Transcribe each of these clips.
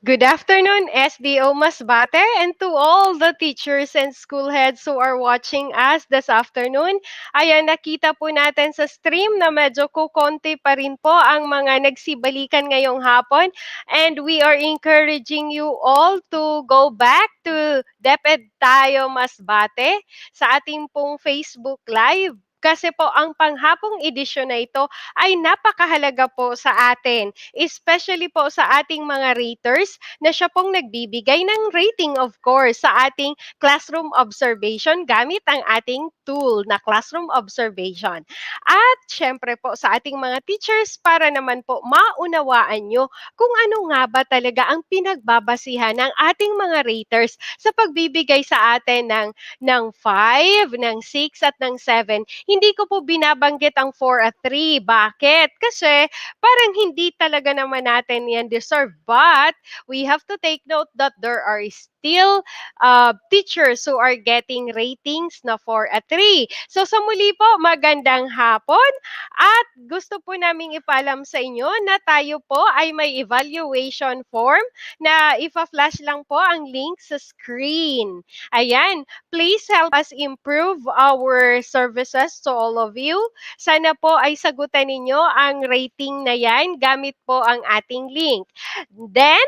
Good afternoon, SDO Masbate, and to all the teachers and school heads who are watching us this afternoon. Ayan, nakita po natin sa stream na medyo kukonti pa rin po ang mga nagsibalikan ngayong hapon. And we are encouraging you all to go back to DepEd Tayo Masbate sa ating pong Facebook Live. Kasi po ang panghapong edisyon na ito ay napakahalaga po sa atin, especially po sa ating mga raters na siya pong nagbibigay ng rating of course sa ating classroom observation gamit ang ating tool na classroom observation. At syempre po sa ating mga teachers para naman po maunawaan nyo kung ano nga ba talaga ang pinagbabasihan ng ating mga raters sa pagbibigay sa atin ng 5, ng 6 at ng 7. Hindi ko po binabanggit ang 4 at 3. Bakit? Kasi parang hindi talaga naman natin yan deserve. But we have to take note that there are still teachers who are getting ratings na 4 at 3. So sa muli po, magandang hapon at gusto po naming ipaalam sa inyo na tayo po ay may evaluation form na ipa-flash lang po ang link sa screen. Ayan, please help us improve our services to all of you. Sana po ay sagutan ninyo ang rating na yan gamit po ang ating link. Then,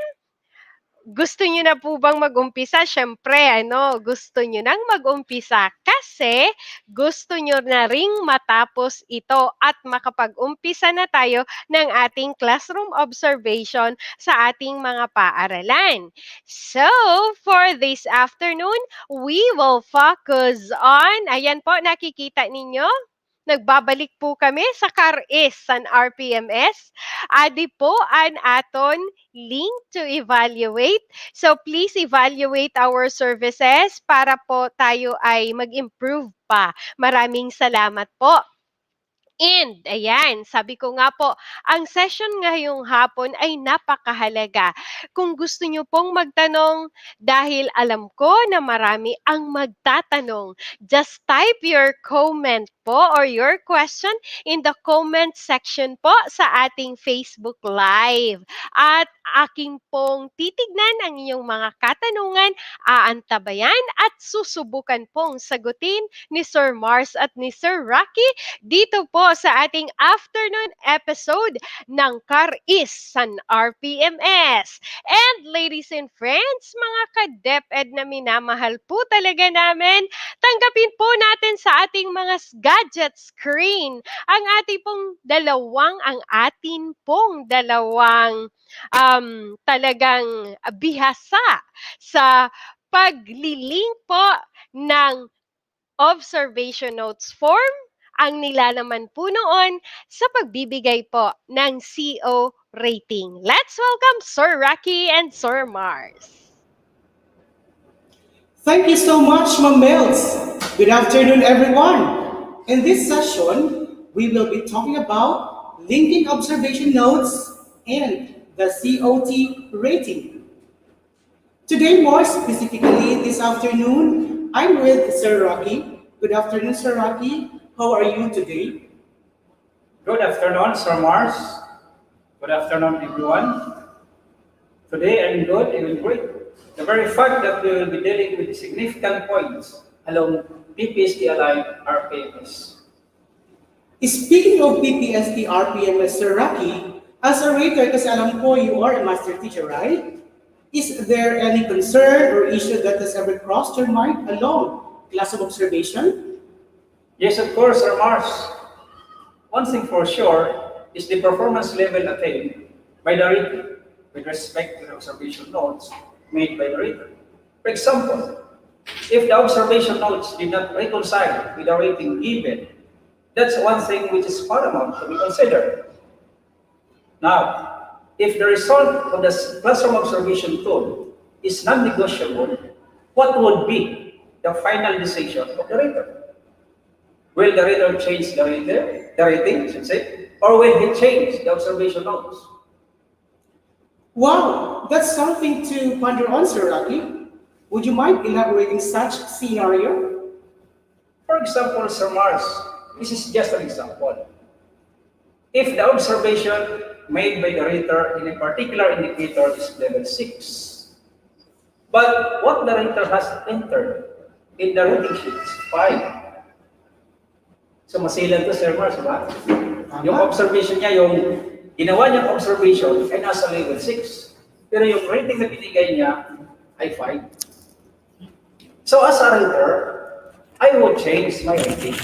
gusto nyo na po bang mag-umpisa? Siyempre, gusto nyo nang mag-umpisa kasi gusto nyo na ring matapos ito at makapag-umpisa na tayo ng ating classroom observation sa ating mga paaralan. So, for this afternoon, we will focus on, ayan po, nakikita ninyo? Nagbabalik po kami sa CAR-IS san RPMS. Adi po an aton link to evaluate. So please evaluate our services para po tayo ay mag-improve pa. Maraming salamat po. And, ayan, sabi ko nga po, ang session ngayong hapon ay napakahalaga. Kung gusto nyo pong magtanong, dahil alam ko na marami ang magtatanong, just type your comment po or your question in the comment section po sa ating Facebook Live. At aking pong titignan ang inyong mga katanungan, aantabayan at susubukan pong sagutin ni Sir Mars at ni Sir Rocky dito po sa ating afternoon episode ng CAR-IS san RPMS. And ladies and friends, mga ka-DepEd na minamahal po talaga namin, tanggapin po natin sa ating mga gadget screen ang ating pong dalawang talagang bihasa sa paglilink po ng observation notes form ang nilalaman po noon sa pagbibigay po ng CO rating. Let's welcome Sir Rocky and Sir Mars. Thank you so much, Ma'am Mels. Good afternoon, everyone. In this session, we will be talking about linking observation notes and the COT rating. Today, more specifically this afternoon, I'm with Sir Rocky. Good afternoon, Sir Rocky. How are you today? Good afternoon, Sir Mars. Good afternoon, everyone. Today I'm good, I'm great. The very fact that we will be dealing with significant points along PPST aligned RPMS. Speaking of PPST RPMS, Sir Rocky, as a rater, kasi alam ko you are a master teacher, right? Is there any concern or issue that has ever crossed your mind along class of observation? Yes, of course, Sir Mars. One thing for sure is the performance level attained by the reader with respect to the observation notes made by the reader. For example, if the observation notes did not reconcile with the rating given, that's one thing which is paramount to be considered. Now, if the result of the classroom observation tool is non-negotiable, what would be the final decision of the reader? Will the reader change the rating, should say, or will he change the observation notes? Wow, that's something to ponder on, Sir Rocky. Would you mind elaborating such scenario? For example, Sir Mars, this is just an example. if the observation made by the rater in a particular indicator is level 6. But what the rater has entered in the rating sheet is 5. So masilan to, Sir Mars, ba? Yung observation niya, yung ginawa niyang observation ay nasa level 6. Pero yung rating na binigay niya ay 5. So as a rater, I will change my rating.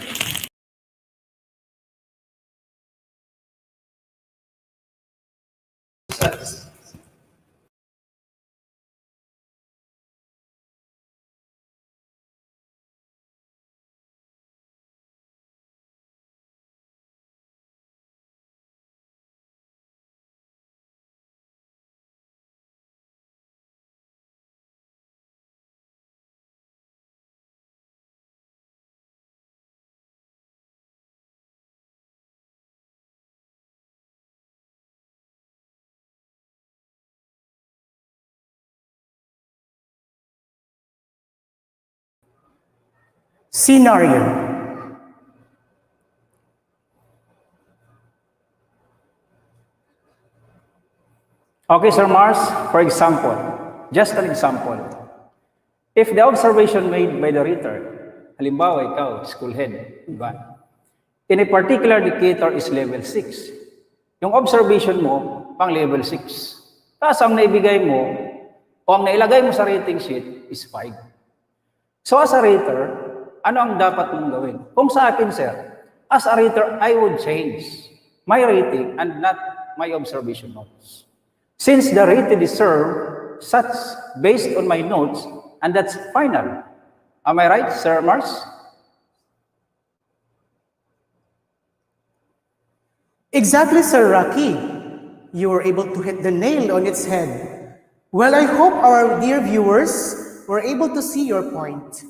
Scenario. Okay, Sir Mars, for example, just an example. If the observation made by the reader, halimbawa ikaw, school head, diba? In a particular indicator is level 6. Yung observation mo, pang level 6. Tapos ang naibigay mo, o ang nailagay mo sa rating sheet is 5. So as a rater, ano ang dapat mong gawin? Kung sa akin, sir, as a rater, I would change my rating and not my observation notes. Since the rating is served such based on my notes, and that's final. Am I right, Sir Mars? Exactly, Sir Rocky. You were able to hit the nail on its head. Well, I hope our dear viewers were able to see your point.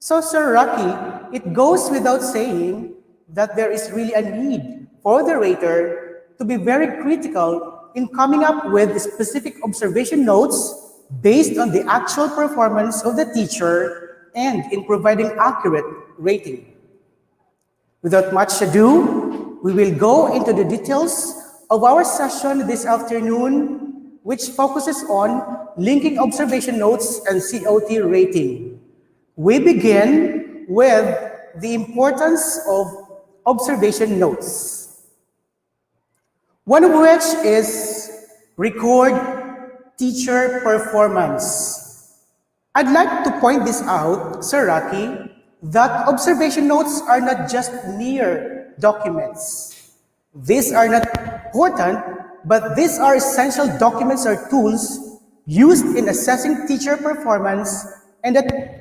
So, Sir Rocky, it goes without saying that there is really a need for the rater to be very critical in coming up with specific observation notes based on the actual performance of the teacher and in providing accurate rating. Without much ado, we will go into the details of our session this afternoon, which focuses on linking observation notes and COT rating. We begin with the importance of observation notes, one of which is record teacher performance. I'd like to point this out, Sir Rocky, that observation notes are not just mere documents. These are not important, but these are essential documents or tools used in assessing teacher performance and that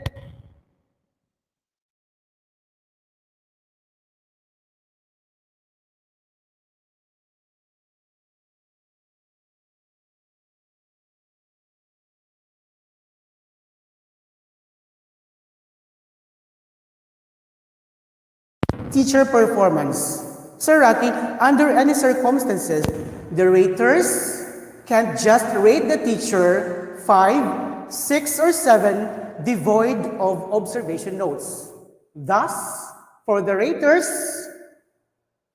teacher performance. Sir Rocky, under any circumstances, the raters can't just rate the teacher 5, 6, or 7 devoid of observation notes. Thus, for the raters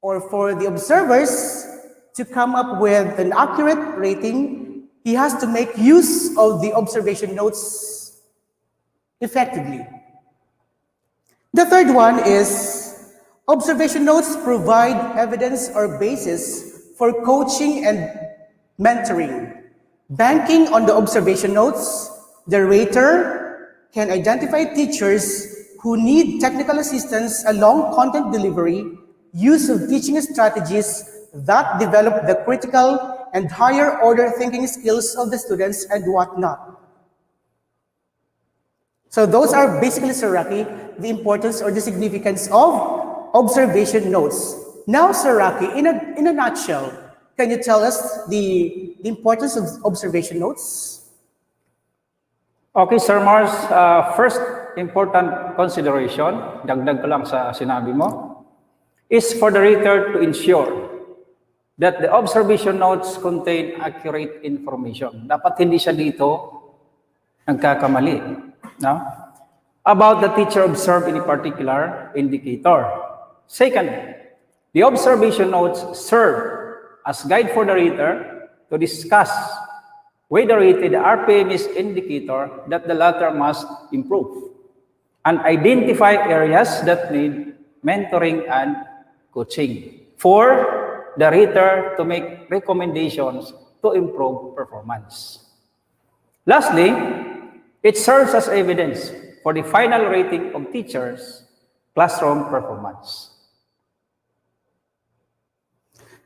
or for the observers to come up with an accurate rating, he has to make use of the observation notes effectively. The third one is observation notes provide evidence or basis for coaching and mentoring. Banking on the observation notes, the rater can identify teachers who need technical assistance along content delivery, use of teaching strategies that develop the critical and higher order thinking skills of the students and whatnot. So those are basically, Sir Rocky, the importance or the significance of observation notes. Now, Sir Rocky, in a nutshell, can you tell us the importance of observation notes? Okay, Sir Mars, first important consideration, dagdag ko lang sa sinabi mo, is for the reader to ensure that the observation notes contain accurate information. Dapat hindi siya dito nagkakamali, no? About the teacher observed in a particular indicator. Second, The observation notes serve as guide for the reader to discuss with the reader the RPMS indicator that the latter must improve and identify areas that need mentoring and coaching for the reader to make recommendations to improve performance. Lastly, it serves as evidence for the final rating of teachers' classroom performance.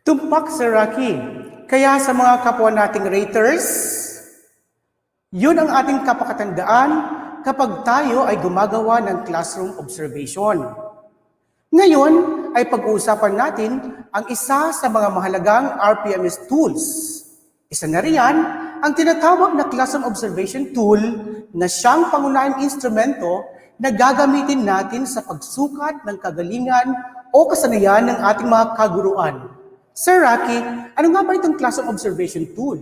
Tumpak, Sir Rocky. Kaya sa mga kapwa nating raters, yun ang ating kapakatandaan kapag tayo ay gumagawa ng classroom observation. Ngayon ay pag-uusapan natin ang isa sa mga mahalagang RPMS tools. Isa na riyan ang tinatawag na classroom observation tool na siyang pangunahing instrumento na gagamitin natin sa pagsukat ng kagalingan o kasanayan ng ating mga kaguruan. Sir Rocky, ano nga ba itong classroom observation tool?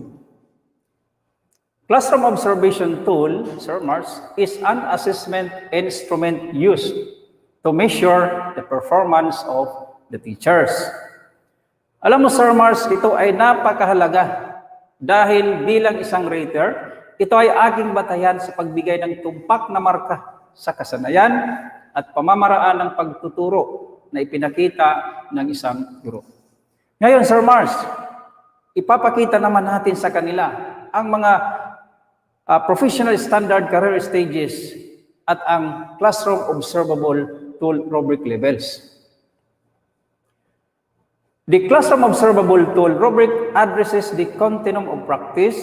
Classroom observation tool, Sir Mars, is an assessment instrument used to measure the performance of the teachers. Alam mo, Sir Mars, ito ay napakahalaga dahil bilang isang rater, ito ay aking batayan sa pagbigay ng tumpak na marka sa kasanayan at pamamaraan ng pagtuturo na ipinakita ng isang guro. Ngayon, Sir Mars, ipapakita naman natin sa kanila ang mga professional standard career stages at ang classroom observable tool rubric levels. The classroom observable tool rubric addresses the continuum of practice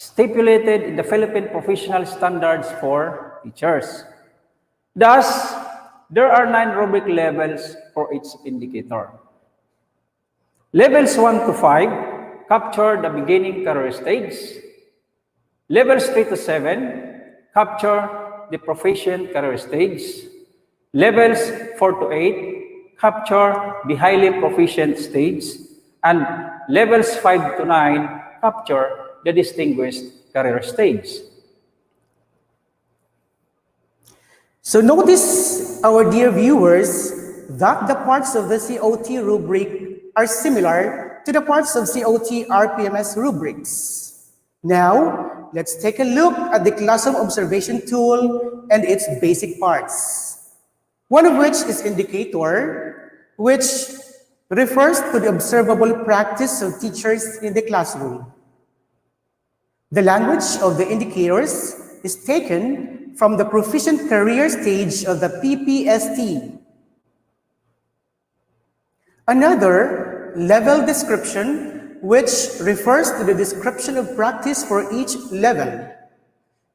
stipulated in the Philippine Professional Standards for Teachers. Thus, there are 9 rubric levels for each indicator. Levels 1 to 5 capture the beginning career stage. Levels 3 to 7 capture the proficient career stage. Levels 4 to 8 capture the highly proficient stage. And levels 5 to 9 capture the distinguished career stage. So notice, our dear viewers, that the parts of the COT rubric are similar to the parts of COT RPMS rubrics. Now, let's take a look at the classroom observation tool and its basic parts. One of which is indicator, which refers to the observable practice of teachers in the classroom. The language of the indicators is taken from the proficient career stage of the PPST. Another, level description, which refers to the description of practice for each level.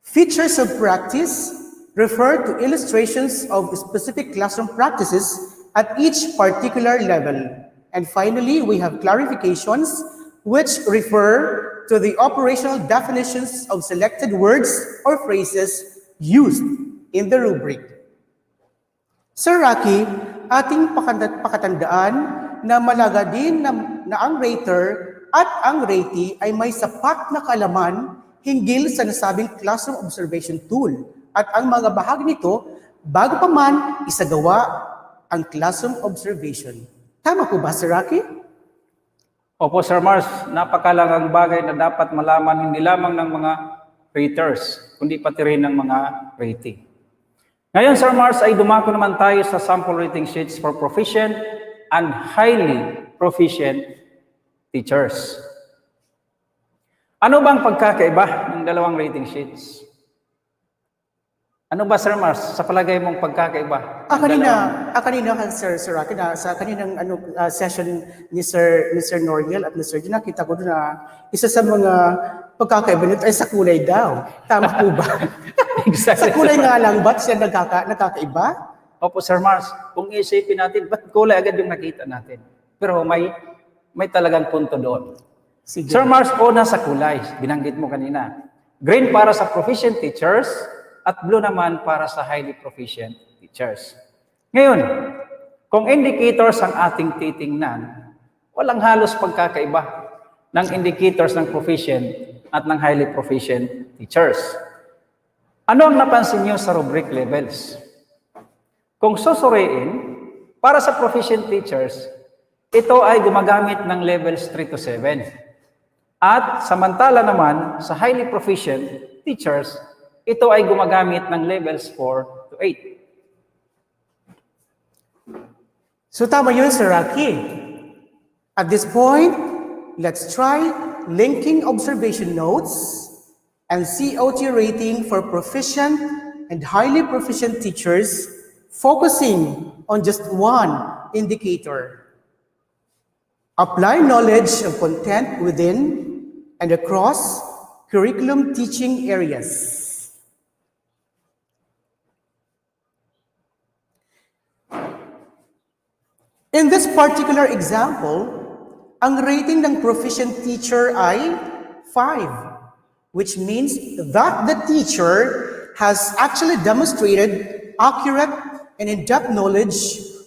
Features of practice refer to illustrations of specific classroom practices at each particular level. And finally, we have clarifications, which refer to the operational definitions of selected words or phrases used in the rubric. Sir Rocky, ating pakatandaan na malaga din na ang rater at ang ratee ay may sapat na kaalaman hinggil sa nasabing classroom observation tool at ang mga bahagi nito bago pa man isagawa ang classroom observation. Tama po ba, Sir Rocky? Opo, Sir Mars, napakalagang bagay na dapat malaman hindi lamang ng mga raters, kundi pati rin ng mga ratee. Ngayon, Sir Mars, ay dumako naman tayo sa sample rating sheets for proficient and highly proficient teachers. Ano bang pagkakaiba ng dalawang rating sheets? Ano ba, Sir Mars, sa palagay mong pagkakaiba? Kanina Sir Rocky, sa kaninang session ni Sir Noriel at ni Sir Gina, nakita ko doon na isa sa mga pagkakaiba nito ay sa kulay daw. Tama po ba? Exactly. Sa kulay nga lang, ba't siya nakakaiba? Opo, Sir Mars, kung isipin natin, ba't kulay agad yung nakita natin? Pero may talagang punto doon. Sige. Sir Mars, una sa kulay, binanggit mo kanina. Green para sa proficient teachers, at blue naman para sa highly proficient teachers. Ngayon, kung indicators ang ating titingnan, walang halos pagkakaiba ng indicators ng proficient at ng highly proficient teachers. Ano ang napansin niyo sa rubric levels? Kung susuriin, para sa proficient teachers, ito ay gumagamit ng levels 3 to 7. At samantala naman, sa highly proficient teachers, ito ay gumagamit ng levels 4 to 8. So tama yun, Sir Rocky. At this point, let's try linking observation notes and COT rating for proficient and highly proficient teachers, focusing on just one indicator. Apply knowledge of content within and across curriculum teaching areas. In this particular example, ang rating ng proficient teacher ay 5, which means that the teacher has actually demonstrated accurate and in-depth knowledge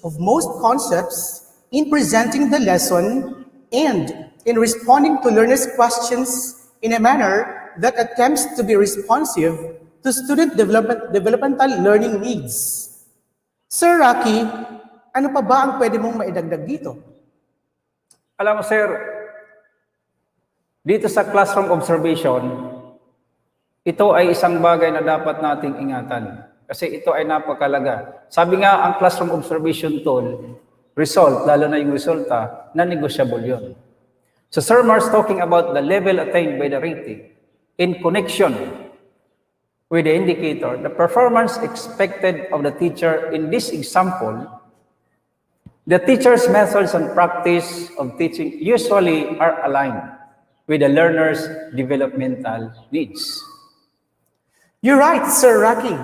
of most concepts in presenting the lesson and in responding to learners' questions in a manner that attempts to be responsive to student developmental learning needs. Sir Rocky, ano pa ba ang pwede mong maidagdag dito? Alam mo, sir, dito sa classroom observation, ito ay isang bagay na dapat nating ingatan. Kasi ito ay napakalaga. Sabi nga, ang classroom observation tool, result, lalo na yung resulta, non-negotiable yun. So Sir Mars talking about the level attained by the rating in connection with the indicator, the performance expected of the teacher in this example, the teacher's methods and practice of teaching usually are aligned with the learner's developmental needs. You're right, Sir Rocky.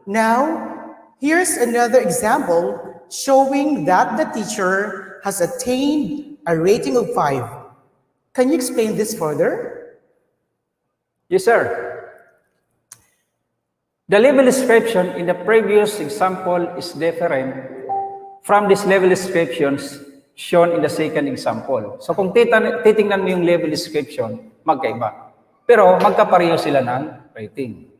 Now, here's another example showing that the teacher has attained a rating of 5. Can you explain this further? Yes, sir. The level description in the previous example is different from these level descriptions shown in the second example. So kung titingnan mo yung level description, magkaiba. Pero magkapareho sila ng rating.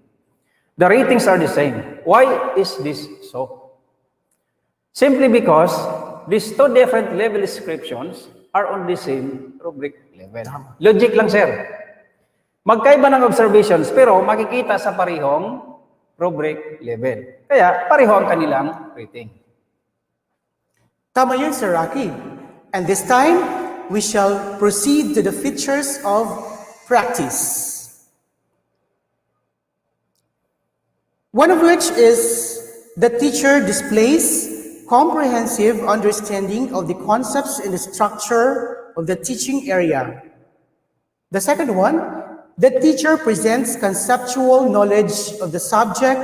The ratings are the same. Why is this so? Simply because these two different level descriptions are on the same rubric level. Logic lang, sir. Magkaiba ng observations, pero makikita sa parehong rubric level. Kaya, pareho ang kanilang rating. Tama yun, Sir Rocky. And this time, we shall proceed to the features of practice. One of which is the teacher displays comprehensive understanding of the concepts and the structure of the teaching area. The second one, the teacher presents conceptual knowledge of the subject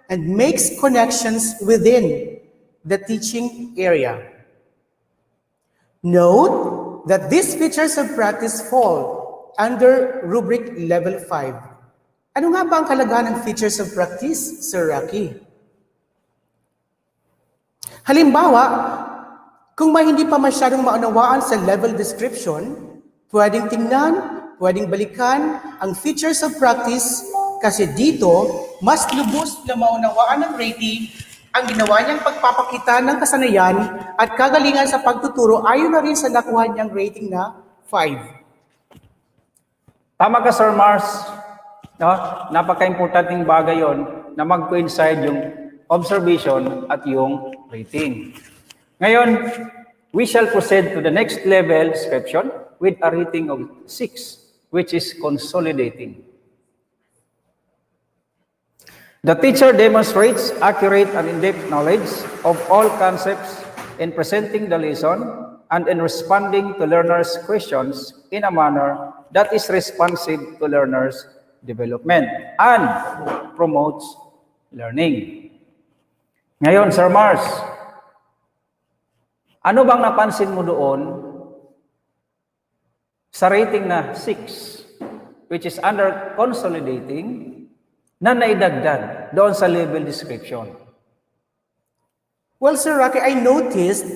and makes connections within the teaching area. Note that these features of practice fall under rubric level 5. Ano nga ba ang kalagahan ng features of practice, Sir Rocky? Halimbawa, kung may hindi pa masyadong maunawaan sa level description, pwedeng tingnan, pwedeng balikan ang features of practice kasi dito, mas lubos na maunawaan ng rating ang ginawa niyang pagpapakita ng kasanayan at kagalingan sa pagtuturo ayon na rin sa nakuha niyang rating na 5. Tama ka, Sir Mars. No? Napaka-importanting bagay yon na mag-coincide yung observation at yung rating. Ngayon, we shall proceed to the next level description with a rating of 6, which is consolidating. The teacher demonstrates accurate and in-depth knowledge of all concepts in presenting the lesson and in responding to learners' questions in a manner that is responsive to learners' development and promotes learning. Ngayon, Sir Mars, ano bang napansin mo doon sa rating na 6, which is under consolidating, na naidagdag doon sa level description? Well, Sir Rocky, I noticed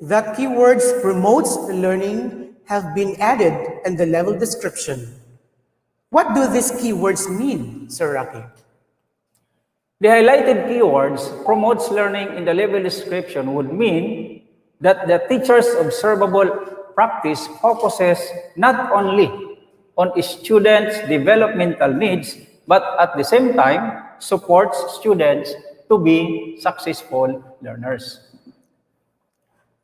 that keywords promotes learning have been added in the level description. What do these keywords mean, Sir Rocky? The highlighted keywords promotes learning in the level description would mean that the teacher's observable practice focuses not only on students' developmental needs, but at the same time supports students to be successful learners.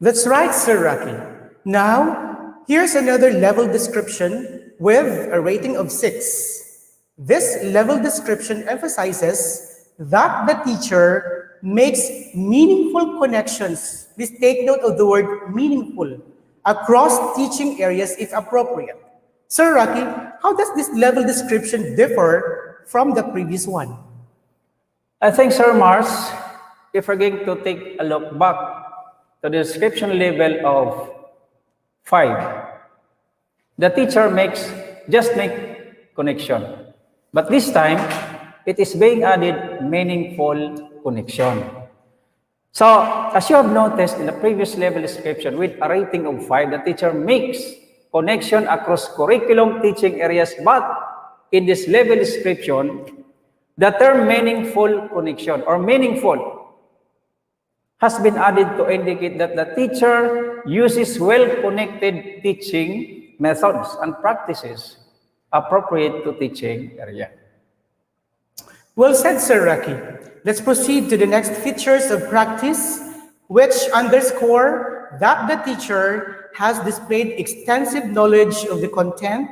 That's right, Sir Rocky. Now, here's another level description with a rating of 6. This level description emphasizes that the teacher makes meaningful connections. Please take note of the word meaningful across teaching areas if appropriate. Sir Rocky, how does this level description differ from the previous one? I think, Sir Mars, if we're going to take a look back to the description level of 5, the teacher just make connection. But this time, it is being added meaningful connection. So, as you have noticed in the previous level description, with a rating of 5, the teacher makes connection across curriculum teaching areas, but in this level description, the term meaningful connection or meaningful has been added to indicate that the teacher uses well-connected teaching methods and practices appropriate to teaching area. Well said, Sir Rocky. Let's proceed to the next features of practice, which underscore that the teacher has displayed extensive knowledge of the content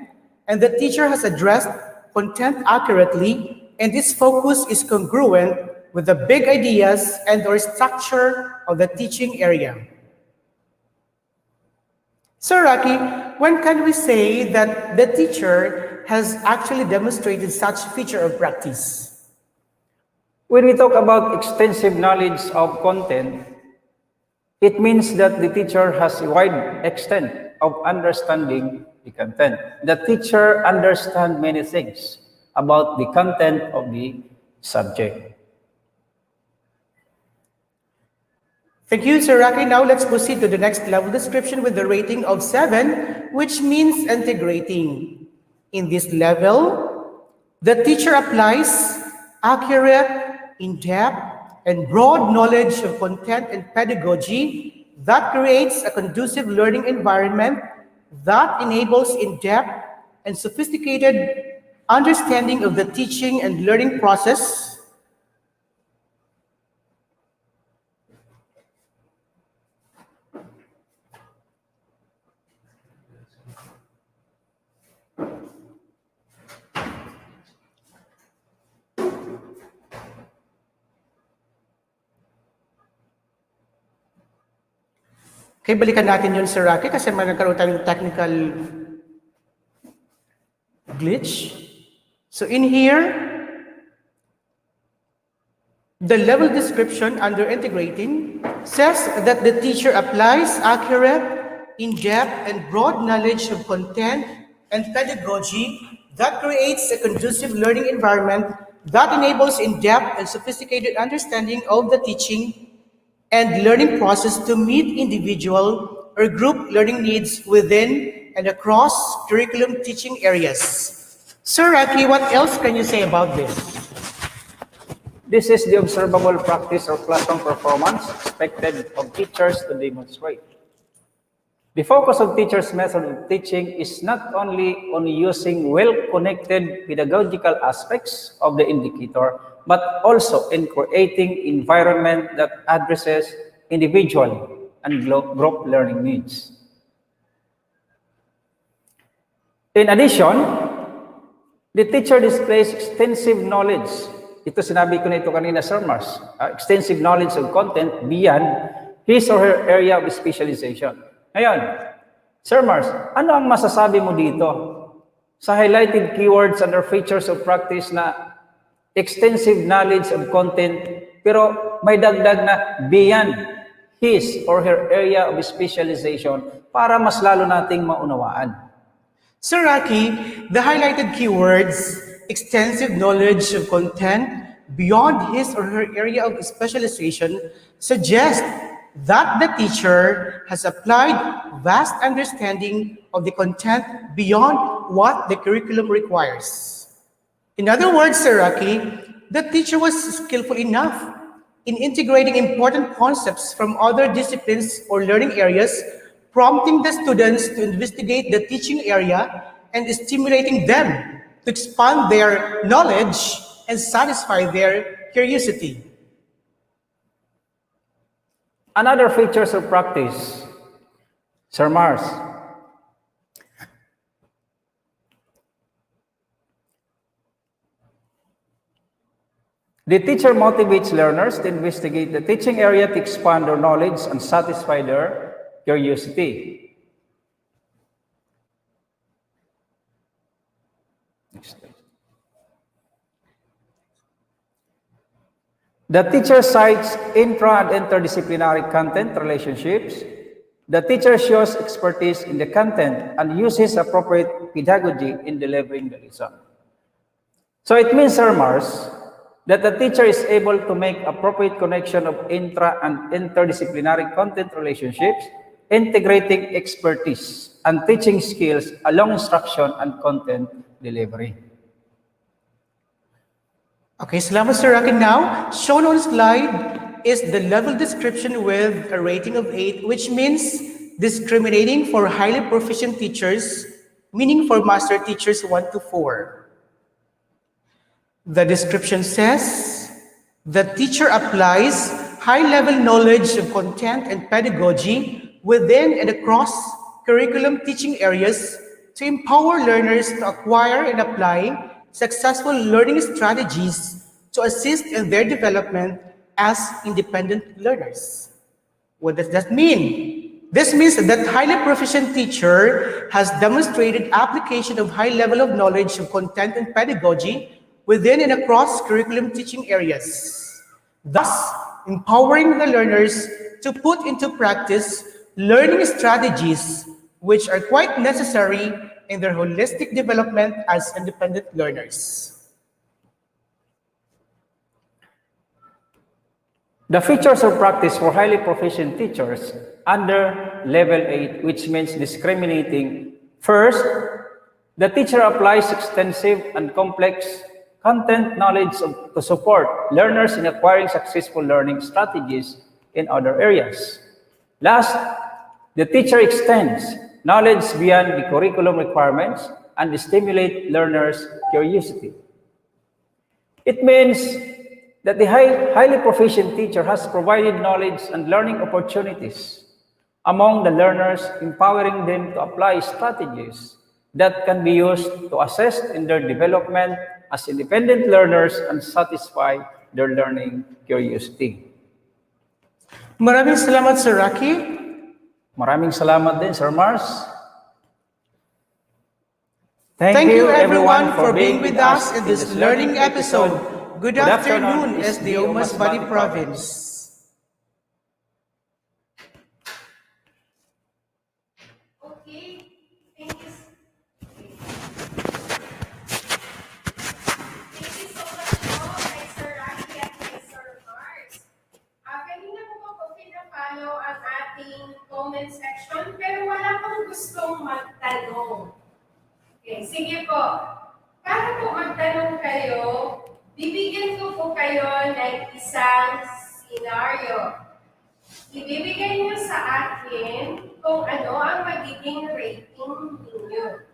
and the teacher has addressed content accurately, and its focus is congruent with the big ideas and or structure of the teaching area. Sir Rocky, when can we say that the teacher has actually demonstrated such feature of practice? When we talk about extensive knowledge of content, it means that the teacher has a wide extent of understanding the content. The teacher understands many things about the content of the subject. Thank you, Sir Rocky. Now let's proceed to the next level description with the rating of 7, which means integrating. In this level, the teacher applies accurate, in-depth, and broad knowledge of content and pedagogy that creates a conducive learning environment that enables in-depth and sophisticated understanding of the teaching and learning process. Okay, balikan natin yun, Sir Rocky, kasi nagkaroon tayong technical glitch. So in here, the level description under integrating says that the teacher applies accurate, in-depth, and broad knowledge of content and pedagogy that creates a conducive learning environment that enables in-depth and sophisticated understanding of the teaching and learning process to meet individual or group learning needs within and across curriculum teaching areas. Sir Rocky, what else can you say about this? This is the observable practice or classroom performance expected of teachers to demonstrate. The focus of teachers' method of teaching is not only on using well-connected pedagogical aspects of the indicator, but also in creating environment that addresses individual and group learning needs. In addition, the teacher displays extensive knowledge. Ito sinabi ko na ito kanina, Sir Mars. Extensive knowledge of content beyond his or her area of specialization. Ngayon, Sir Mars, ano ang masasabi mo dito sa highlighted keywords under features of practice na extensive knowledge of content, pero may dagdag na beyond his or her area of specialization para mas lalo nating maunawaan? Sir Rocky, the highlighted keywords, extensive knowledge of content beyond his or her area of specialization, suggest that the teacher has applied vast understanding of the content beyond what the curriculum requires. In other words, Sir Rocky, the teacher was skillful enough in integrating important concepts from other disciplines or learning areas, prompting the students to investigate the teaching area and stimulating them to expand their knowledge and satisfy their curiosity. Another features of practice, Sir Mars. The teacher motivates learners to investigate the teaching area to expand their knowledge and satisfy their curiosity. Next slide. The teacher cites intra and interdisciplinary content relationships. The teacher shows expertise in the content and uses appropriate pedagogy in delivering the lesson. So it means, Sir Mars, that the teacher is able to make appropriate connection of intra and interdisciplinary content relationships, integrating expertise and teaching skills along instruction and content delivery. Okay, salamat Sir Rocky. Now, shown on slide is the level description with a rating of 8, which means discriminating for highly proficient teachers, meaning for master teachers 1 to 4. The description says, the teacher applies high-level knowledge of content and pedagogy within and across curriculum teaching areas to empower learners to acquire and apply successful learning strategies to assist in their development as independent learners. What does that mean? This means that highly proficient teacher has demonstrated application of high level of knowledge of content and pedagogy within and across curriculum teaching areas, thus empowering the learners to put into practice learning strategies which are quite necessary in their holistic development as independent learners. The features of practice for highly proficient teachers under level 8, which means discriminating. First, the teacher applies extensive and complex content knowledge to support learners in acquiring successful learning strategies in other areas. Last, the teacher extends knowledge beyond the curriculum requirements and stimulate learners' curiosity. It means that the highly proficient teacher has provided knowledge and learning opportunities among the learners, empowering them to apply strategies that can be used to assist in their development as independent learners and satisfy their learning curiosity. Maraming salamat, Sir Rocky. Maraming salamat din, Sir Mars. Thank you everyone for being with us in this learning episode. Good afternoon, SDO Masbate Province. Okay, thank you. Thank you so much po kay Sir Rocky at kay Sir Mars. Kanina po po pina-follow ang ating comment section pero wala pong gustong magtanong. Okay, sige po. Para po magtanong kayo, bibigyan ko po kayo ng isang scenario. Ibibigay niyo sa akin kung ano ang magiging rating ninyo.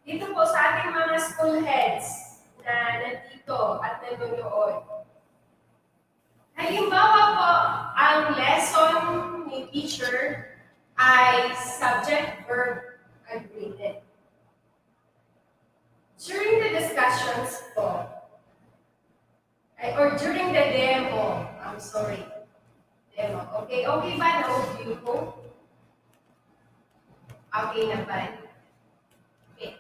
Dito po sa ating mga school heads na nandito at nanonood. Halimbawa po, ang lesson ni teacher ay subject, verb, agreement. During the discussions po, or during the demo, demo. Okay ba? Na-overview ko? Okay na ba? Okay.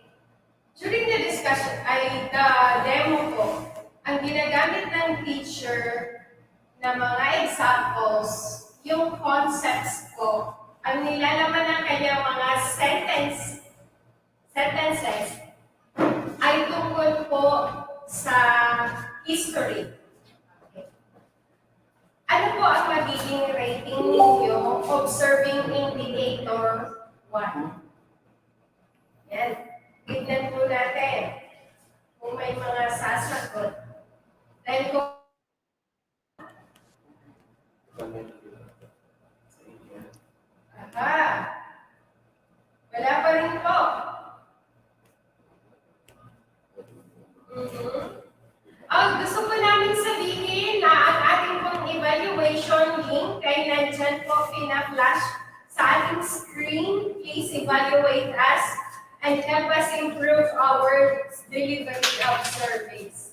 During the discussion, the demo po, ang ginagamit ng teacher na mga examples, yung concepts ko, ang nilalaman ng kanyang mga sentences, ay tungkol po sa history. Okay. Ano po ang magiging rating ninyo? Observing indicator 1. Yan. Tignan po natin kung may mga sasagot. Then kung open a flash silent screen, please evaluate us and help us improve our delivery of surveys.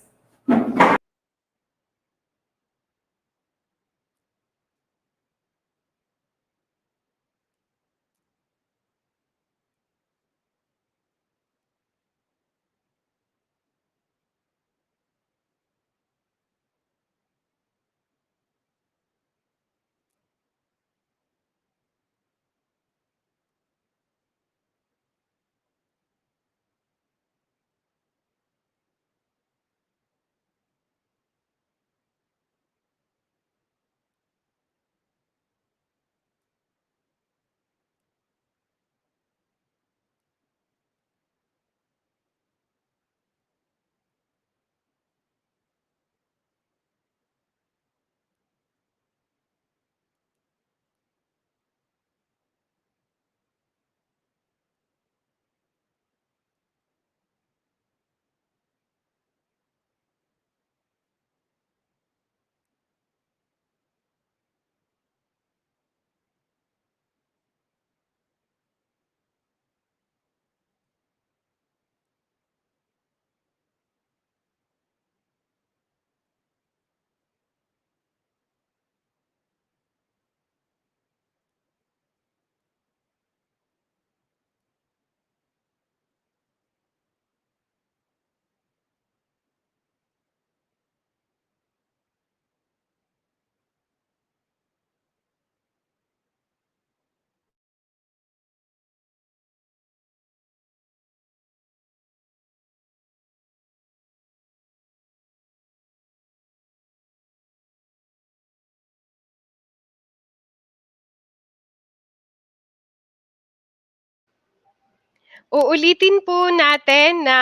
Uulitin po natin na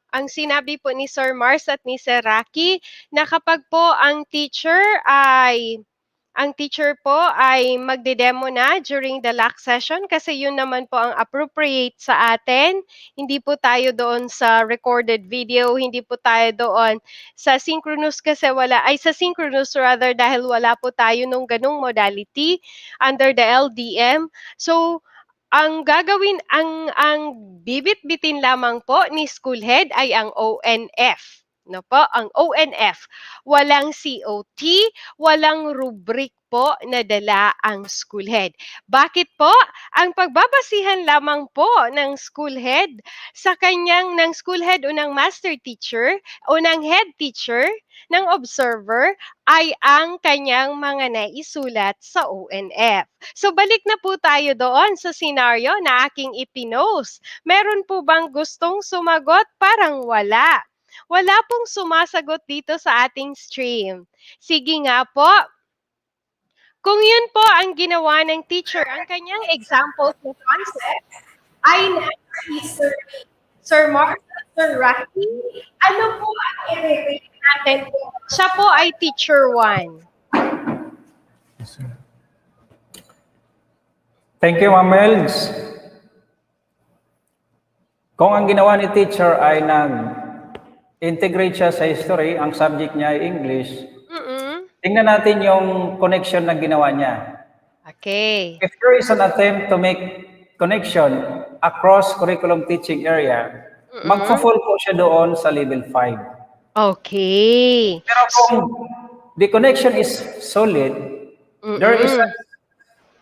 ang sinabi po ni Sir Mars at ni Sir Rocky na kapag po ang teacher po ay magde-demo na during the LAC session kasi yun naman po ang appropriate sa atin. Hindi po tayo doon sa recorded video, hindi po tayo doon sa synchronous kasi sa synchronous rather dahil wala po tayo nung ganung modality under the LDM. So, ang bibit-bitin lamang po ni school head ay ang ONF. No po, ang ONF. Walang COT, walang rubric po na dala ang school head. Bakit po? Ang pagbabasihan lamang po ng school head sa ng school head o ng master teacher o ng head teacher ng observer ay ang kanyang mga naisulat sa ONF. So balik na po tayo doon sa scenario na aking ipinost. Meron po bang gustong sumagot? Parang wala. Wala pong sumasagot dito sa ating stream. Sige nga po. Kung yun po ang ginawa ng teacher, ang kanyang example sa concept ay nasa Sir Mark at Sir Rocky, ano po ang i-rate natin? Siya po ay teacher 1. Thank you, Ma'am Melgs. Kung ang ginawa ni teacher ay nag-integrate siya sa history, ang subject niya ay English, tingnan natin yung connection na ginawa niya. Okay. If there is an attempt to make connection across curriculum teaching area, magpo-fall po siya doon sa level 5. Okay. Pero kung the connection is solid, there is,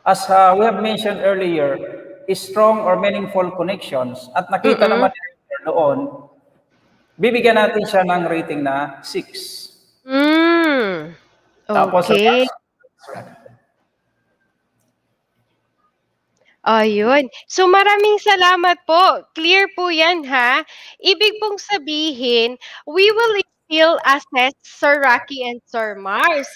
as we have mentioned earlier, is strong or meaningful connections at nakita naman doon, bibigyan natin siya ng rating na 6. Tapos, Okay. Ayun. So maraming salamat po. Clear po yan ha. Ibig pong sabihin, we will still assess Sir Rocky and Sir Mars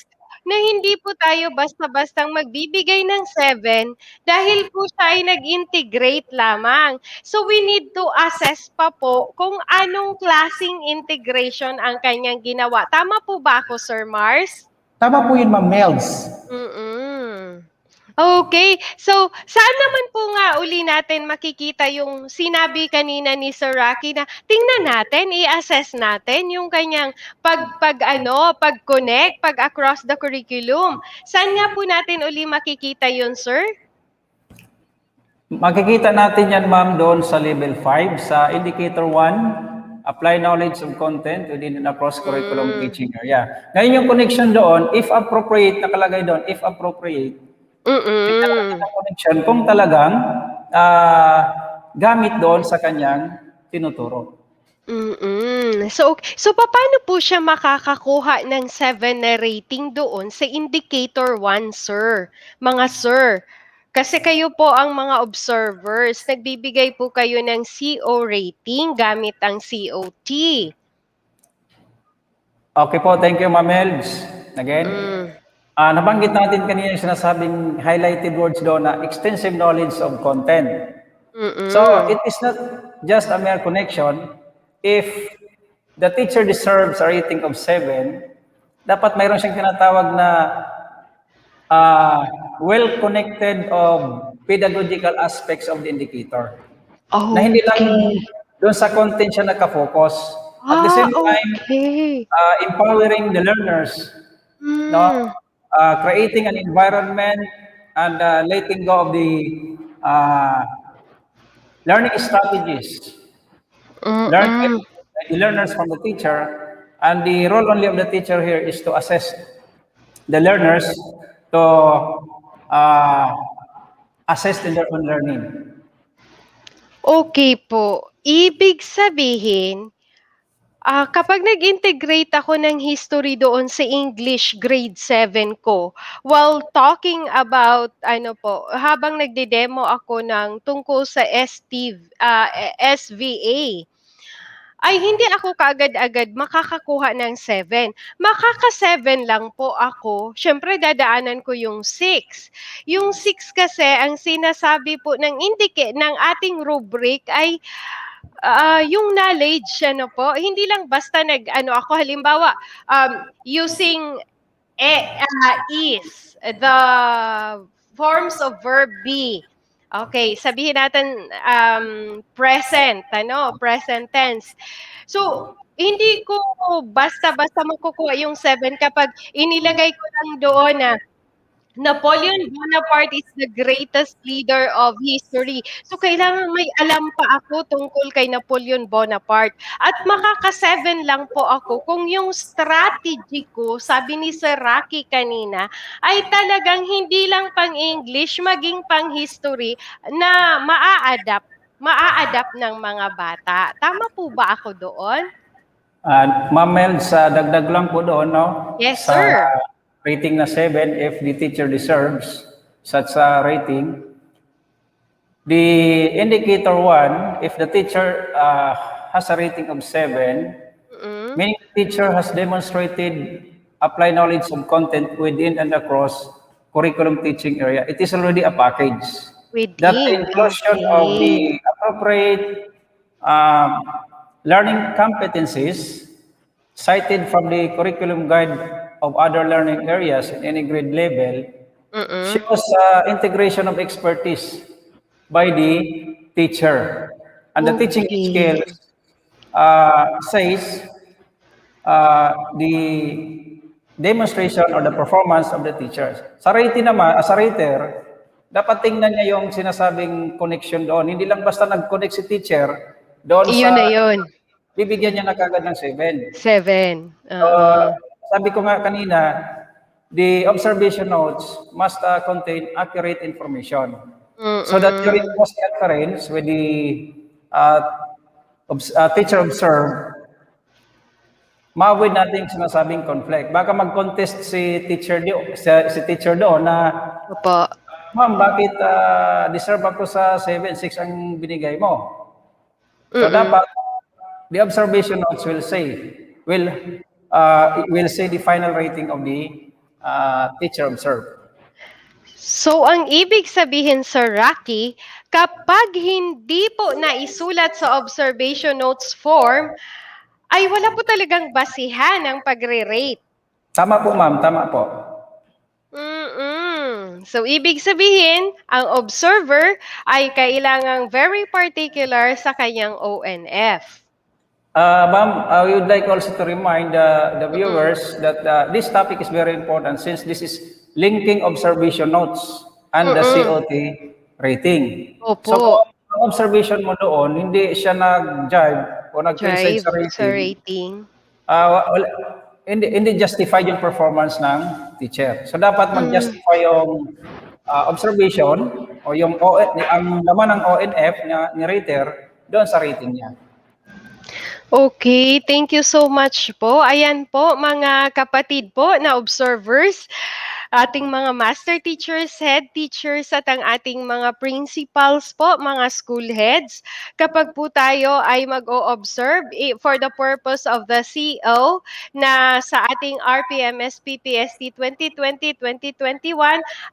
na hindi po tayo basta-bastang magbibigay ng 7 dahil po siya ay nag-integrate lamang. So we need to assess pa po kung anong klasing integration ang kanyang ginawa. Tama po ba ako, Sir Mars? Tama po yun, Ma'am Mel's. Okay. So, saan naman po nga uli natin makikita yung sinabi kanina ni Sir Rocky na tingnan natin, i-assess natin yung kanyang pag-connect, pag-across the curriculum. Saan nga po natin uli makikita yun, sir? Makikita natin yan, ma'am, doon sa level 5, sa indicator 1, apply knowledge of content within a cross-curriculum teaching area. Ngayon yung connection doon, if appropriate, nakalagay doon, if appropriate, tingnan natin Mm. ang connection kung talagang ah, gamit doon sa kanyang tinuturo. So papaano po siya makakakuha ng 7 na rating doon sa indicator 1, sir? Mga sir, kasi kayo po ang mga observers, nagbibigay po kayo ng CO rating gamit ang COT. Okay po, thank you, Ma'am Elves. Again, Mm. nabanggit natin kanina yung sinasabing highlighted words doon na extensive knowledge of content. So, Mm. it is not just a mere connection. If the teacher deserves a rating of 7, dapat mayroon siyang tinatawag na well-connected of pedagogical aspects of the indicator. Na hindi lang Okay. doon sa content siya nakafocus. At the same time, Okay. empowering the learners, no? Hmm. Creating an environment and letting go of the uh, learning strategies. Learn Mm. the learners from the teacher, and the role only of the teacher here is to assess the learners to uh, assess in their own learning. Okay po. Ibig sabihin, kapag nag-integrate ako ng history doon sa English grade 7 ko, while talking about ano po, habang nagde-demo ako ng tungkol sa SVA, ay hindi ako kaagad-agad makakakuha ng 7. Makaka-7 lang po ako. Siyempre dadaanan ko yung 6. Yung 6 kasi ang sinasabi po ng ating rubric ay yung knowledge ano po, hindi lang basta nag-ano ako halimbawa, using is, the forms of verb be. Okay, sabihin natin present tense. So, hindi ko basta-basta makukuha yung 7 kapag inilagay ko lang doon na Napoleon Bonaparte is the greatest leader of history. So, kailangan may alam pa ako tungkol kay Napoleon Bonaparte. At makaka-7 lang po ako kung yung strategy ko, sabi ni Sir Rocky kanina, ay talagang hindi lang pang-English, maging pang-history na maa-adapt ng mga bata. Tama po ba ako doon? Ma'am Mel, sa dagdag lang po doon, no? Yes, Sa sir. rating na 7, if the teacher deserves such a rating, the indicator 1, if the teacher has a rating of 7, Mm. meaning the teacher has demonstrated apply knowledge of content within and across curriculum teaching area, it is already a package. That the Within, inclusion of okay. the appropriate um, learning competencies cited from the curriculum guide of other learning areas in any grade level Mm. shows integration of expertise by the teacher. And the teaching Okay. skills says the demonstration or the performance of the teachers. Sa rating naman, as a rater, dapat tingnan niya yung sinasabing connection doon. Hindi lang basta nag-connect si teacher doon sa, Iyon na yun. bibigyan niya na kagad ng 7. 7. So, sabi ko nga kanina, the observation notes must contain accurate information. So that during Mm. cross-conference with the uh, teacher observed, ma-avoid natin yung sinasabing conflict. Baka mag-contest si teacher doon na, Opo. ma'am, bakit deserve ako sa 7, 6 ang binigay mo? So Mm. dapat the observation notes will will say the final rating of the teacher observed. So, ang ibig sabihin, Sir Rocky, kapag hindi po naisulat sa observation notes form, ay wala po talagang basihan ang pagre-rate. Tama po, ma'am. Tama po. Mm. So, ibig sabihin, ang observer ay kailangang very particular sa kanyang ONF. Ma'am, we would like also to remind the viewers that this topic is very important since this is linking observation notes and the Mm. COT rating. So Opo, kung ang observation mo doon, hindi siya nag-jive o nag-coincide drive sa sa rating, rating. hindi justified yung performance ng teacher. So dapat Hmm. mag-justify yung observation o yung ang laman ng ONF ni rater doon sa rating niya. Okay, thank you so much po. Ayan po mga kapatid po na observers, ating mga master teachers, head teachers at ang ating mga principals po, mga school heads. Kapag po tayo ay mag-o-observe for the purpose of the CO na sa ating RPMS-PPST 2020-2021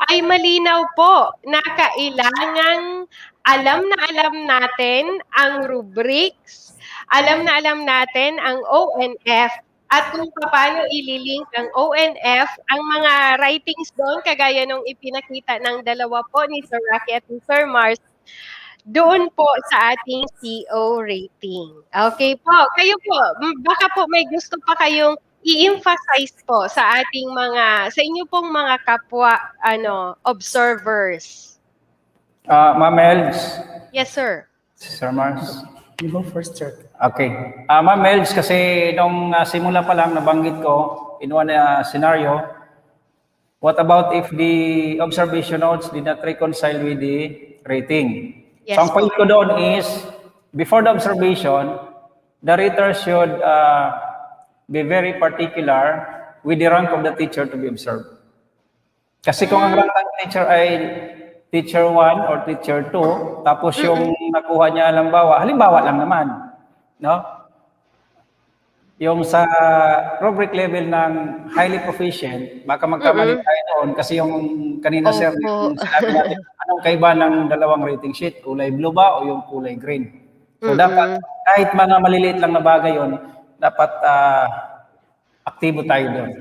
ay malinaw po na kailangang na alam natin ang rubrics, alam na alam natin ang ONF at kung paano ililink ang ONF, ang mga writings doon, kagaya nung ipinakita ng dalawa po ni Sir Rocky at ni Sir Mars, doon po sa ating CO rating. Okay po, kayo po, baka po may gusto pa kayong i-emphasize po sa ating sa inyo pong mga kapwa, observers. Ma'am Els, Yes, sir. Sir Mars. You go first, sir. Okay. Ma'am Els, kasi nung simula pa lang nabanggit ko in one scenario, what about if the observation notes did not reconcile with the rating? Yes So ang po. point ko doon is, before the observation, the rater should be very particular with the rank of the teacher to be observed. Kasi kung ang rank ng teacher ay teacher 1 or teacher 2, tapos yung nakuha niya, halimbawa lang naman, no? Yung sa rubric level ng highly proficient, baka magkamali tayo doon kasi yung kanina sir, Opo. yung sinabi natin, anong kaiba ng dalawang rating sheet? Kulay blue ba o yung kulay green? So dapat, kahit mga maliliit lang na bagay yun, dapat aktibo tayo doon.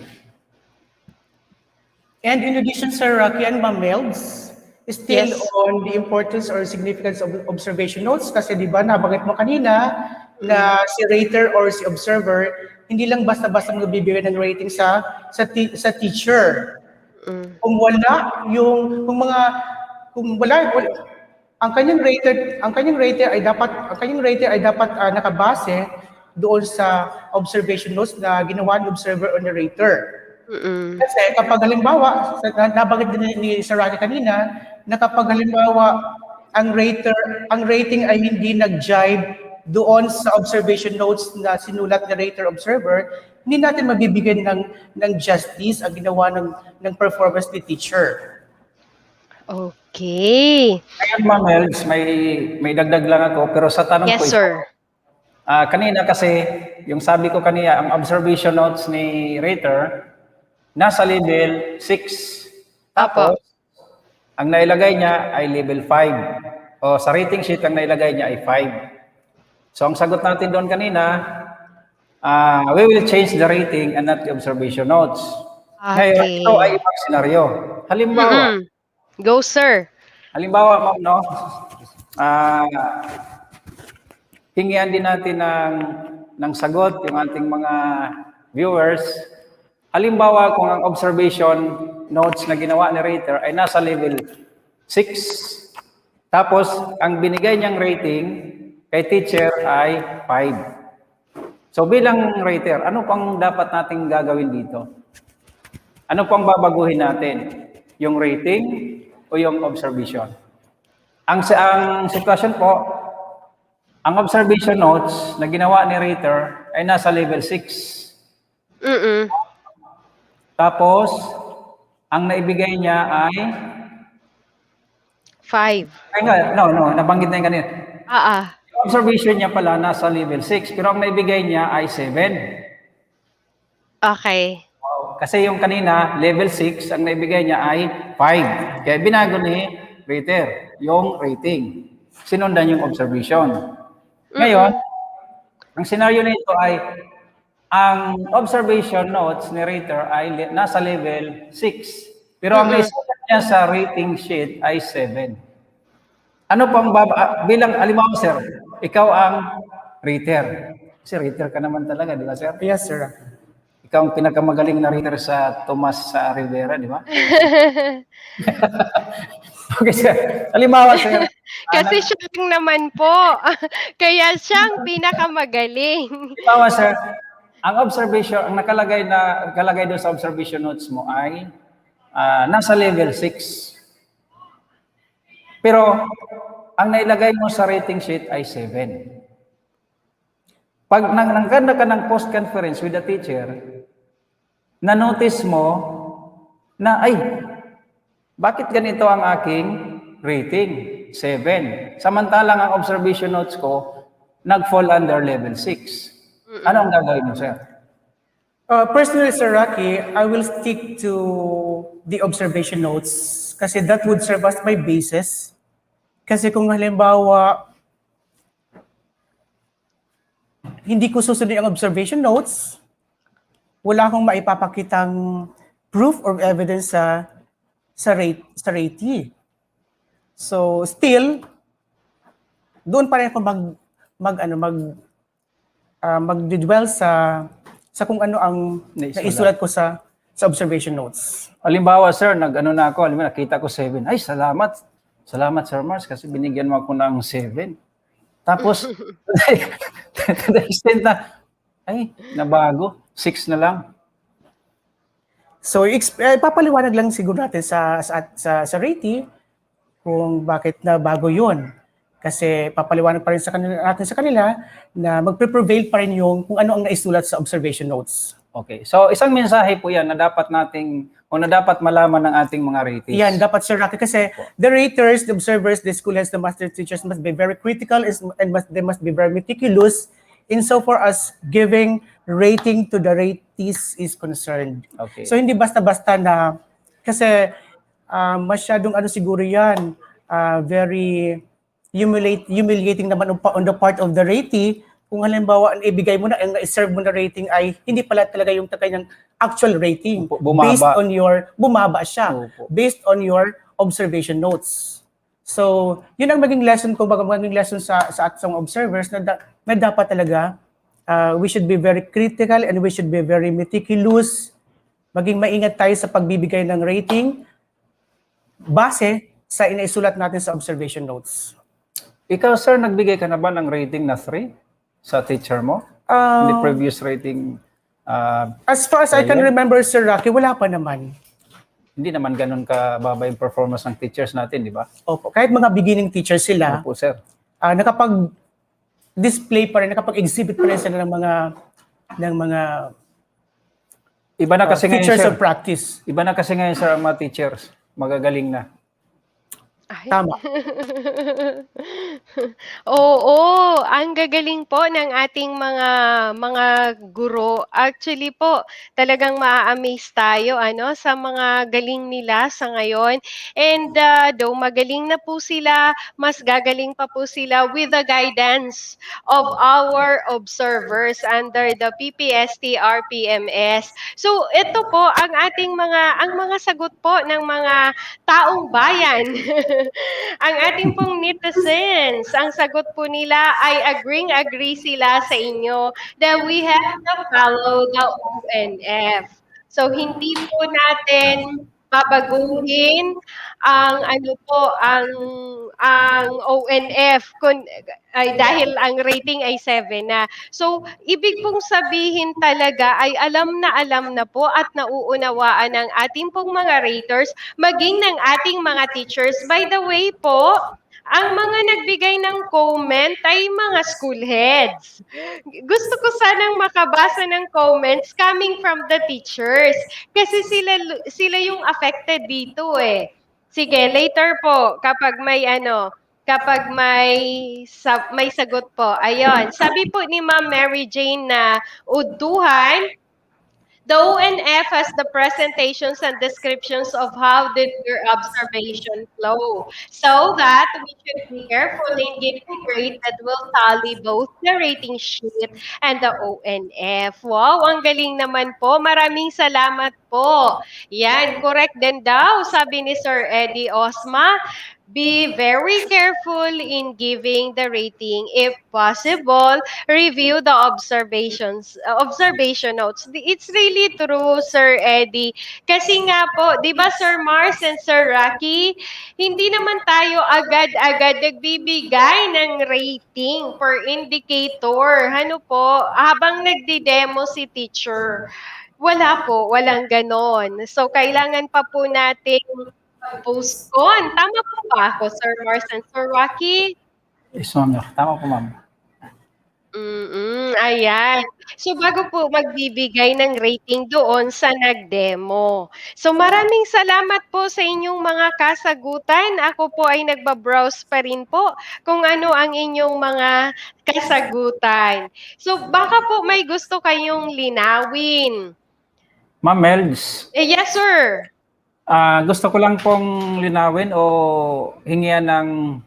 And in addition, Sir Rocky and Ma'am Melds, still Yes. on the importance or significance of observation notes, kasi di ba nabanggit mo kanina na si rater or si observer, hindi lang basta-basta magbibigay ng rating sa teacher. Kung wala ang kanyang rater ay dapat nakabase doon sa observation notes na ginawa ng observer or narrator. Kasi kapag halimbawa, nabanggit din ni Sir Rocky kanina, na kapag halimbawa ang rating ay hindi nag-jive doon sa observation notes na sinulat ni rater observer, hindi natin mabibigyan ng justice ang ginawa ng performance ni teacher. Okay. Ngayon, Ma'am Els, may dagdag lang ako, pero sa tanong ko Yes, sir. kanina kasi, yung sabi ko kanina, ang observation notes ni rater, nasa level 6. Tapos, ang nailagay niya ay level 5. O sa rating sheet, ang nailagay niya ay 5. So, ang sagot natin doon kanina, we will change the rating and not the observation notes. Ngayon, Okay. ito ay ibang senaryo. Halimbawa, Go, sir. ma'am, no? Hingian din natin ng sagot yung ating mga viewers. Halimbawa, kung ang observation notes na ginawa ni rater ay nasa level 6, tapos ang binigay niyang rating kay teacher ay 5. So bilang rater, ano pang dapat nating gagawin dito? Ano pang babaguhin natin? Yung rating o yung observation? Ang sitwasyon po, ang observation notes na ginawa ni rater ay nasa level 6. Tapos, ang naibigay niya ay 5. nabanggit na yung kanina. Yung observation niya pala nasa level 6, pero ang naibigay niya ay 7. Okay. Kasi yung kanina, level 6, ang naibigay niya ay 5. Kaya binago ni rater yung rating. Sinundan yung observation. Ngayon, ang senaryo nito ay ang observation notes ni rater ay nasa level 6. Pero ang naisulat niya sa rating sheet ay 7. Ano pang bilang halimbawa sir, ikaw ang rater. Kasi rater ka naman talaga, di ba sir? Yes, Sir. Ikaw ang pinakamagaling na rater sa Tomas sa Rivera, di ba? Okay sir. Halimbawa sir, Kasi siya lang naman po. Kaya siya ang pinakamagaling. halimbawa sir, ang observation, ang nakalagay doon sa observation notes mo ay nasa level 6. Pero ang nailagay mo sa rating sheet ay 7. Pag nagkanda ka ng post-conference with the teacher, na-notice mo na, ay, bakit ganito ang aking rating? 7. Samantalang ang observation notes ko, nag-fall under level 6. Ano ang gagawin mo, sir? Personally, Sir Rocky, I will stick to the observation notes kasi that would serve as my basis. Kasi kung halimbawa, hindi ko susunod ang observation notes, wala akong maipapakitang proof or evidence sa ratee. So still, doon pa rin ako magdidwell sa kung ano ang naisulat ko sa observation notes. Halimbawa, sir, nakita ko 7. Ay, salamat. Salamat, Sir Mars, kasi binigyan mo ako ng 7. Tapos, to the extent na, ay, nabago. 6 na lang. So, papaliwanag lang siguro natin sa ratee kung bakit na bago yun. Kasi papaliwanag pa rin natin sa kanila na magpe-prevail pa rin yung kung ano ang naisulat sa observation notes. Okay. So, isang mensahe po yan na dapat malaman ng ating mga ratees. Yan, dapat Sir Rocky. Kasi the raters, the observers, the school heads, the master teachers must be very critical and they must be very meticulous insofar as giving rating to the ratees is concerned. Okay. So, hindi basta-basta na, kasi masyadong siguro yan, very humiliating naman on the part of the ratee kung halimbawa ang ibigay mo na, ang i-serve mo na rating ay hindi pala talaga yung kanyang actual rating. Bumaba siya. Opo. Based on your observation notes. So, yun ang maging lesson ko, maging lesson sa ating observers na dapat talaga we should be very critical and we should be very meticulous. Maging maingat tayo sa pagbibigay ng rating base sa inaisulat natin sa observation notes. Ikaw, sir, nagbigay ka na ba ng rating na 3 sa teacher mo? In the previous rating? As far as I can remember, Sir Rocky, wala pa naman. Hindi naman ganun kababa yung performance ng teachers natin, di ba? Opo. Kahit mga beginning teachers sila, Opo, sir. nakapag-display pa rin, nakapag-exhibit pa rin sila ng mga Iba na kasi ngayon, features sir. of practice. Iba na kasi ngayon, sir, ang mga teachers. Magagaling na. Ay. Tama. Oo, ang gagaling po ng ating mga guro. Actually po, talagang maa-amaze tayo sa mga galing nila sa ngayon. And though magaling na po sila, mas gagaling pa po sila with the guidance of our observers under the PPST RPMS. So ito po ang mga sagot po ng mga taong bayan. Ang ating pong netizens, ang sagot po nila ay agree sila sa inyo that we have to follow the ONF. So hindi po natin babaguhin ang ONF dahil ang rating ay 7 na. So ibig pong sabihin talaga ay alam na po at nauunawaan ng ating pong mga raters maging ng ating mga teachers. By the way po, ang mga nagbigay ng comment ay mga school heads. Gusto ko sanang makabasa ng comments coming from the teachers kasi sila yung affected dito eh. Sige, later po kapag may sagot po. Ayun. Sabi po ni Ma'am Mary Jane na uduhan, The ONF has the presentations and descriptions of how did your observation flow, so that we should be careful in giving grade that will tally both the rating sheet and the ONF. Wow, ang galing naman po. Maraming salamat po. Yan, correct din daw, sabi ni Sir Eddie Osma. Be very careful in giving the rating. If possible, review the observation notes. It's really true, Sir Eddie. Kasi nga po, 'di ba Sir Mars and Sir Rocky, hindi naman tayo agad-agad nagbibigay ng rating per indicator. Ano po, habang nagdi-demo si teacher. Wala po, walang ganon. So, kailangan pa po nating postpone. Tama po ba ako, Sir Mars and Sir Rocky? Yes, ma'am. Tama po, ma'am. Ayan. So, bago po magbibigay ng rating doon sa nag-demo. So, maraming salamat po sa inyong mga kasagutan. Ako po ay nagbabrowse pa rin po kung ano ang inyong mga kasagutan. So, baka po may gusto kayong linawin. Ma'am Melds, Yes, sir. gusto ko lang pong linawin o hingian ng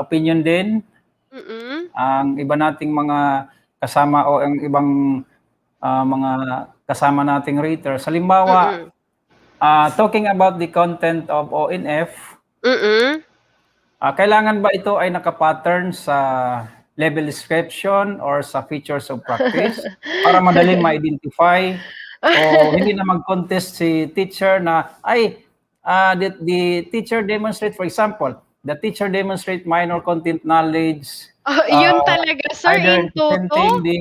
opinion din Mm-mm. ang iba nating mga kasama o ang ibang mga kasama nating raters. Halimbawa, talking about the content of ONF, Mm-mm. kailangan ba ito ay nakapattern sa level description or sa features of practice para madaling ma-identify o hindi na mag-contest si teacher na the teacher demonstrate, for example, the teacher demonstrate minor content knowledge. Yun talaga, sir, Either in toto. presenting the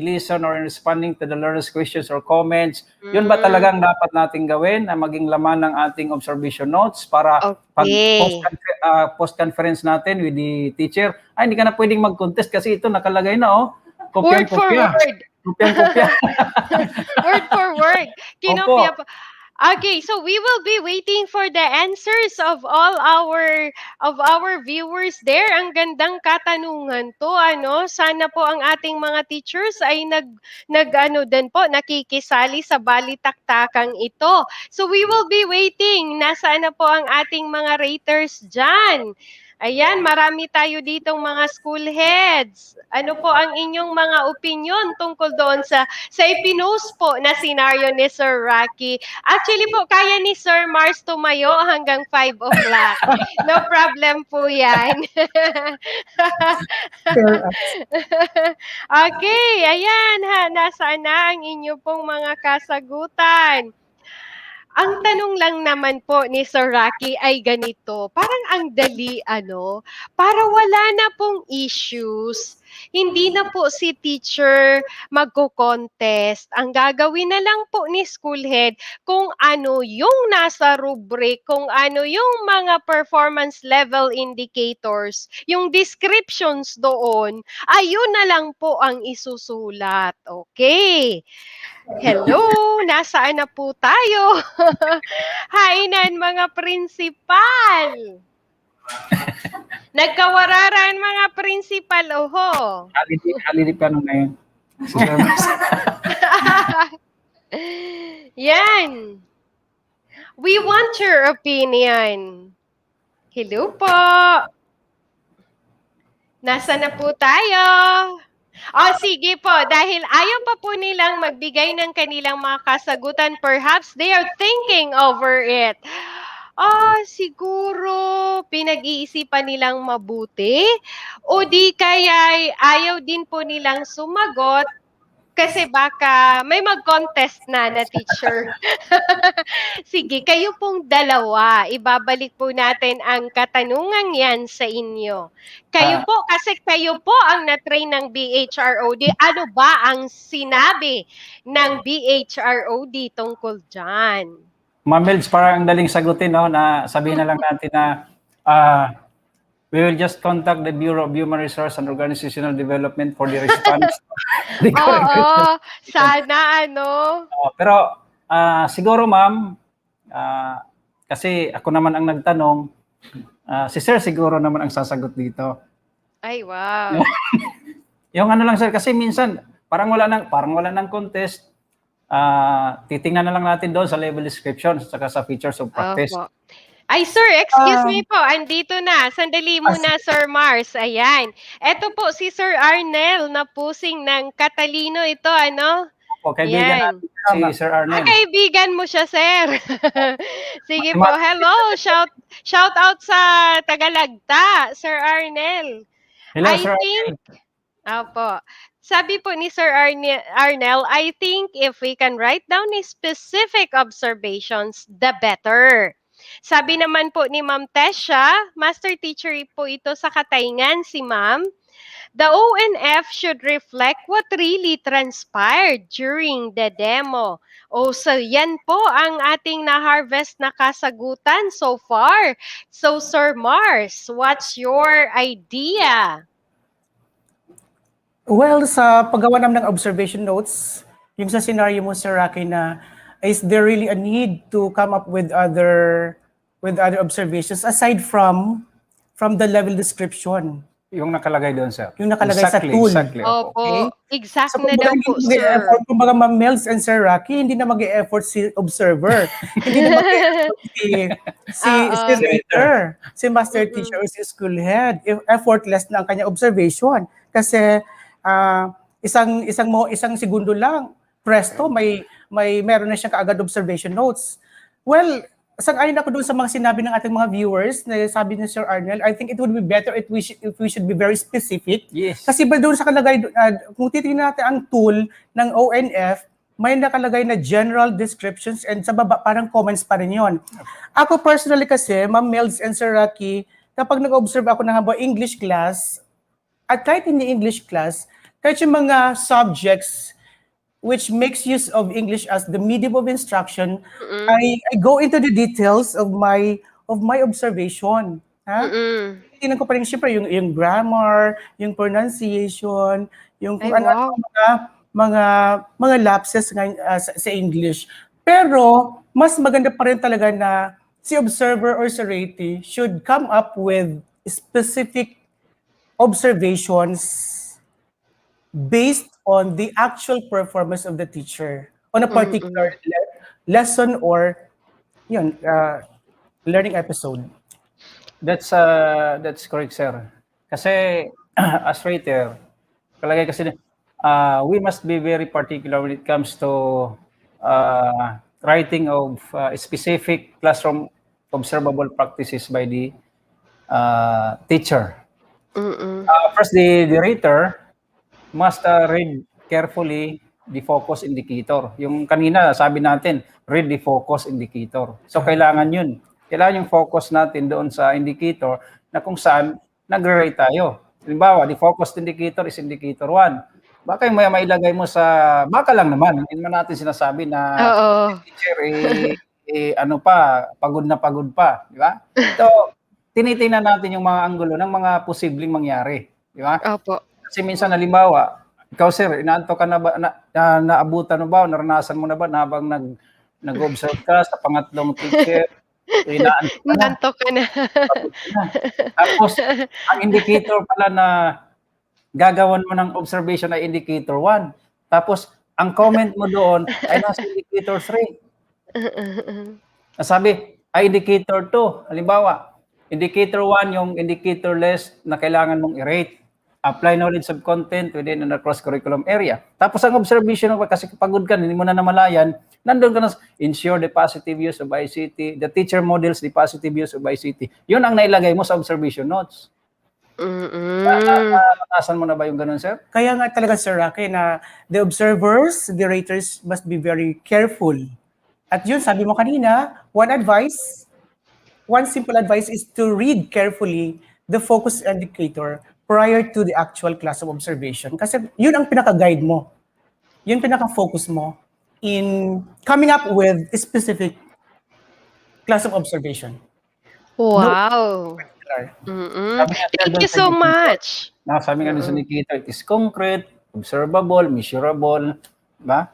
lesson or responding to the learner's questions or comments. Yun ba talagang dapat nating gawin na maging laman ng ating observation notes para pag post-conference natin with the teacher, hindi ka na pwedeng mag-contest kasi ito nakalagay na, Word for word. Kopya-kopya. Word for word. Kinopya pa. Okay, so we will be waiting for the answers of all our viewers there. Ang gandang katanungan to, ano? Sana po ang ating mga teachers ay din po, nakikisali sa balitaktakang ito. So we will be waiting. Nasaan na po ang ating mga raters dyan? Ayan, marami tayo ditong mga school heads. Ano po ang inyong mga opinion tungkol doon sa ipinost po na scenario ni Sir Rocky? Actually po, kaya ni Sir Mars tumayo hanggang 5 o'clock. No problem po yan. Okay, ayan ha. Nasaan na ang inyo pong mga kasagutan? Ang tanong lang naman po ni Sir Rocky ay ganito, parang ang dali para wala na pong issues. Hindi na po si teacher magko-contest. Ang gagawin na lang po ni school head kung ano yung nasa rubric, kung ano yung mga performance level indicators, yung descriptions doon, ayun na lang po ang isusulat. Okay. Hello, nasaan na po tayo? Hainan mga prinsipal. Nagkawararan mga prinsipal, oho. Halili pa nung ngayon. Yan. We want your opinion. Hello po. Nasaan na po tayo? Sige po, dahil ayaw pa po nilang magbigay ng kanilang mga kasagutan, perhaps they are thinking over it. Siguro pinag-iisipan nilang mabuti o di kaya ayaw din po nilang sumagot kasi baka may mag-contest na teacher. Sige, kayo pong dalawa, ibabalik po natin ang katanungan yan sa inyo. Kayo po, kasi kayo po ang na-train ng BHROD. Ano ba ang sinabi ng BHROD tungkol dyan? Ma'am Melds, parang ang daling sagutin, na sabihin na lang natin na we will just contact the Bureau of Human Resource and Organizational Development for the response. Sana pero siguro ma'am, kasi ako naman ang nagtanong, si Sir siguro naman ang sasagot dito. Ay, wow. Yung lang Sir, kasi minsan parang wala nang contest. titingnan na lang natin doon sa level description at saka sa features of practice. Opo. Ay, sir, excuse me po. Andito na. Sandali muna, Sir Mars. Ayan. Eto po si Sir Arnel na pusing ng katalino ito, ano? O, kaibigan Yan. natin si Sir Arnel. Kaibigan mo siya, sir. Sige po. Mathematics. Hello. Shout out sa Tagalagta, Sir Arnel. Hello, I Sir think, Arnel. opo. Sabi po ni Sir Arnel, I think if we can write down specific observations, the better. Sabi naman po ni Ma'am Tesha, master teacher po ito sa Katayngan, si Ma'am. The ONF should reflect what really transpired during the demo. So yan po ang ating na-harvest na kasagutan so far. So Sir Mars, what's your idea? Well, sa paggawa namin ng observation notes, yung sa scenario mo, Sir Rocky, na is there really a need to come up with other observations aside from the level description? Yung nakalagay doon, sir. Yung nakalagay sa tool. Exactly. Opo, exact So, na kumbaga, daw hindi po, sir. mag-e-effort, kumbaga, Ma'am Mels and Sir Rocky, hindi na mag-e-effort si observer. Hindi na mag-e-effort si reader, si master teacher o si school head. Effortless na ang kanyang observation. Kasi isang segundo lang, presto, meron na siyang kaagad observation notes. Well, sang-ayon ako doon sa mga sinabi ng ating mga viewers na sabi ni Sir Arnel, I think it would be better if we should be very specific. Yes. Kasi ba doon sa kalagay, kung titingnan natin ang tool ng ONF, may nakalagay na general descriptions and sa baba parang comments pa rin yun. Ako personally kasi, Ma'am Mels and Sir Rocky, kapag nag-observe ako ng habang English class, at kahit hindi English class, kahit yung mga subjects which makes use of English as the medium of instruction, I go into the details of my observation. Tingnan ko pa rin siyempre yung grammar, yung pronunciation, yung kung ano mga lapses sa English. Pero mas maganda pa rin talaga na si observer or si ratee should come up with specific observations based on the actual performance of the teacher on a particular lesson or learning episode. That's correct, sir. Kasi as rater, kalagay kasi we must be very particular when it comes to writing of specific classroom observable practices by the teacher. First, the rater must read carefully the focus indicator. Yung kanina, sabi natin, read the focus indicator. So, kailangan yun. Kailangan yung focus natin doon sa indicator na kung saan nagre-rate tayo. Halimbawa, the focus indicator is indicator 1. Baka yung mailagay mo sa, baka lang naman, hindi naman natin sinasabi na teacher, pagod na pagod pa. Di ba? So, tinitingnan natin yung mga anggulo ng mga posibleng mangyari. Di ba? Opo. Kasi minsan, halimbawa, ikaw sir, inaanto ka na ba, naabutan mo ba, naranasan mo na ba na habang nag-observe ka sa pangatlong teacher, inaanto ka na. Tapos, ang indicator pala na gagawan mo ng observation ay indicator 1. Tapos, ang comment mo doon ay nasa indicator 3. Nasabi, ay indicator 2. Halimbawa, indicator 1 yung indicator less na kailangan mong i-rate. Apply knowledge of content within a cross-curriculum area. Tapos ang observation mo, kasi pagod ka, hindi mo na namalayan, nandun ka na, ensure the positive use of ICT, the teacher models the positive use of ICT. Yun ang nailagay mo sa observation notes. Natasan mo na ba yung ganun, sir? Kaya nga talaga, Sir Rocky, na the observers, the raters must be very careful. At yun, sabi mo kanina, one simple advice is to read carefully the focus indicator prior to the actual class of observation. Kasi yun ang pinaka-guide mo. Yun pinaka-focus mo in coming up with a specific class of observation. Wow. Thank you so much. Sabi nga sa indicator, it is concrete, observable, measurable. Diba?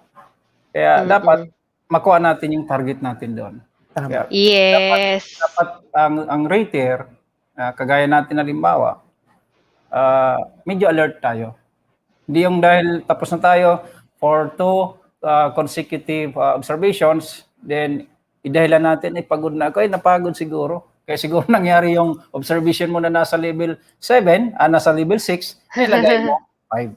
Kaya dapat makuha natin yung target natin doon. Kaya, yes. Dapat ang rater, kagaya natin halimbawa, medyo alert tayo. Hindi yung dahil tapos na tayo for 2 consecutive observations, then idahilan natin, pagod na ako, napagod siguro. Kaya siguro nangyari yung observation mo na nasa level 7, nasa level 6, nilagay mo 5.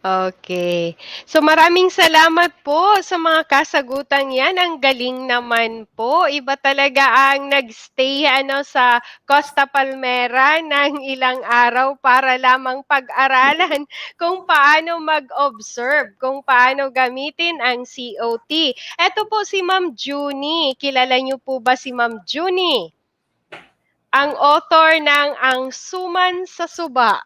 Okay. So maraming salamat po sa mga kasagutan yan. Ang galing naman po. Iba talaga ang nagstay sa Costa Palmera ng ilang araw para lamang pag-aralan kung paano mag-observe, kung paano gamitin ang COT. Ito po si Ma'am Junie. Kilala niyo po ba si Ma'am Junie? Ang author ng Ang Suman sa Suba.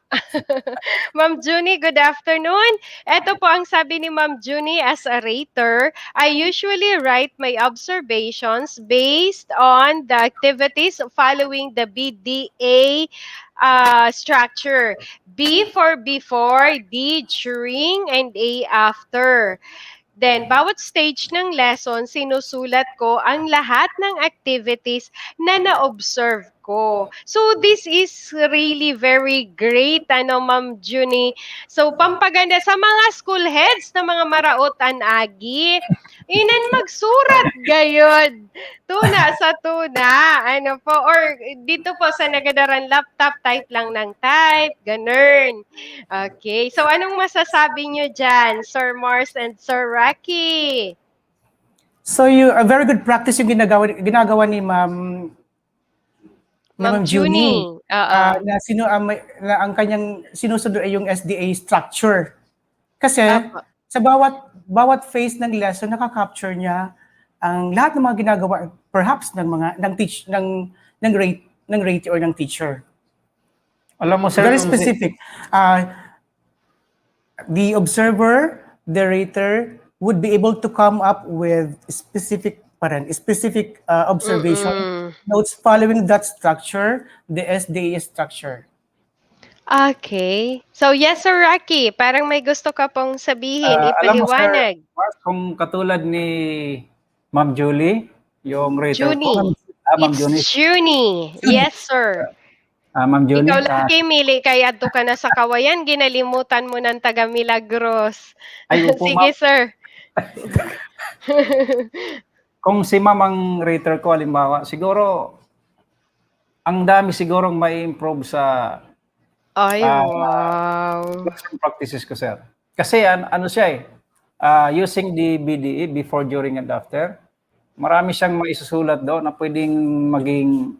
Ma'am Junie, good afternoon. Ito po ang sabi ni Ma'am Junie as a rater. I usually write my observations based on the activities following the BDA structure. B for before, D during, and A after. Then, bawat stage ng lesson, sinusulat ko ang lahat ng activities na na-observe ko. So, this is really very great, Ma'am Junie. So, pampaganda sa mga school heads na mga maraotan agi, inan magsurat gayon. Tuna sa tuna. Or dito po sa nagadaran laptop, type lang ng type, ganun. Okay. So, anong masasabi nyo dyan, Sir Mars and Sir Rocky? So, a very good practice yung ginagawa ni Ma'am Junie. Na ang kanyang sinusunod ay yung SDA structure. Kasi sa bawat phase ng lesson nakaka-capture niya ang lahat ng mga ginagawa perhaps ng rate or ng teacher. Alam mo, sir, Very specific. The observer, the rater would be able to come up with specific observation notes following that structure, the SDA structure. Okay. So, yes, Sir Rocky, parang may gusto ka pong sabihin, alam mo, ipaliwanag. sir, kung katulad ni Ma'am Julie, yung rater Junie. ko, Ma'am It's Junie. Yes, sir. Ma'am Junie. Ikaw lagi, mili, kaya adto ka na sa kawayan, ginalimutan mo ng taga Milagros. Ay, opo, Sige, ma'am. sir. Kung si Ma'am ang rater ko, halimbawa, siguro, ang dami sigurong may improve sa Ay, wow. practices ko, sir. Kasi ano siya using the BDE, before, during, and after, marami siyang maisusulat doon na pwedeng maging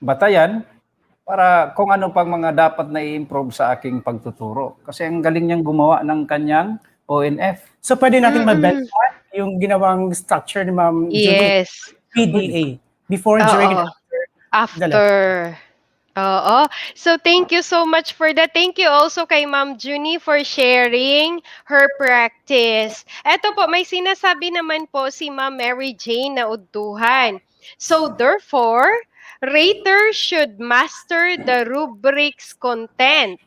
batayan para kung ano pang mga dapat na i-improve sa aking pagtuturo. Kasi ang galing niyang gumawa ng kanyang ONF. So, pwede natin ma-benchmark yung ginawang structure ni Ma'am Julie. Yes. PDA. Before, during, and after. Oo. So, thank you so much for that. Thank you also kay Ma'am Junie for sharing her practice. Eto po, may sinasabi naman po si Ma'am Mary Jane na udtuhan. So, therefore, raters should master the rubric's content.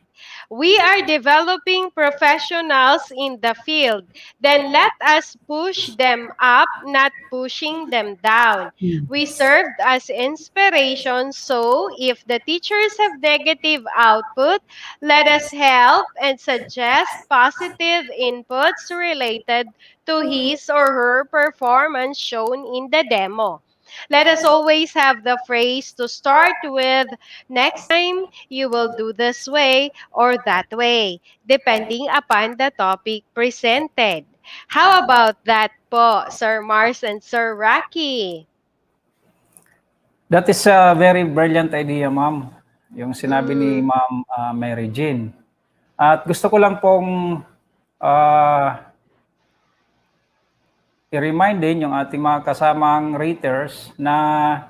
We are developing professionals in the field. Then let us push them up, not pushing them down. We served as inspiration, so if the teachers have negative output, let us help and suggest positive inputs related to his or her performance shown in the demo. Let us always have the phrase to start with, next time you will do this way or that way, depending upon the topic presented. How about that po, Sir Mars and Sir Rocky? That is a very brilliant idea, ma'am. Yung sinabi ni Ma'am Mary Jane. At gusto ko lang pong i-remind din yung ating mga kasamang raters na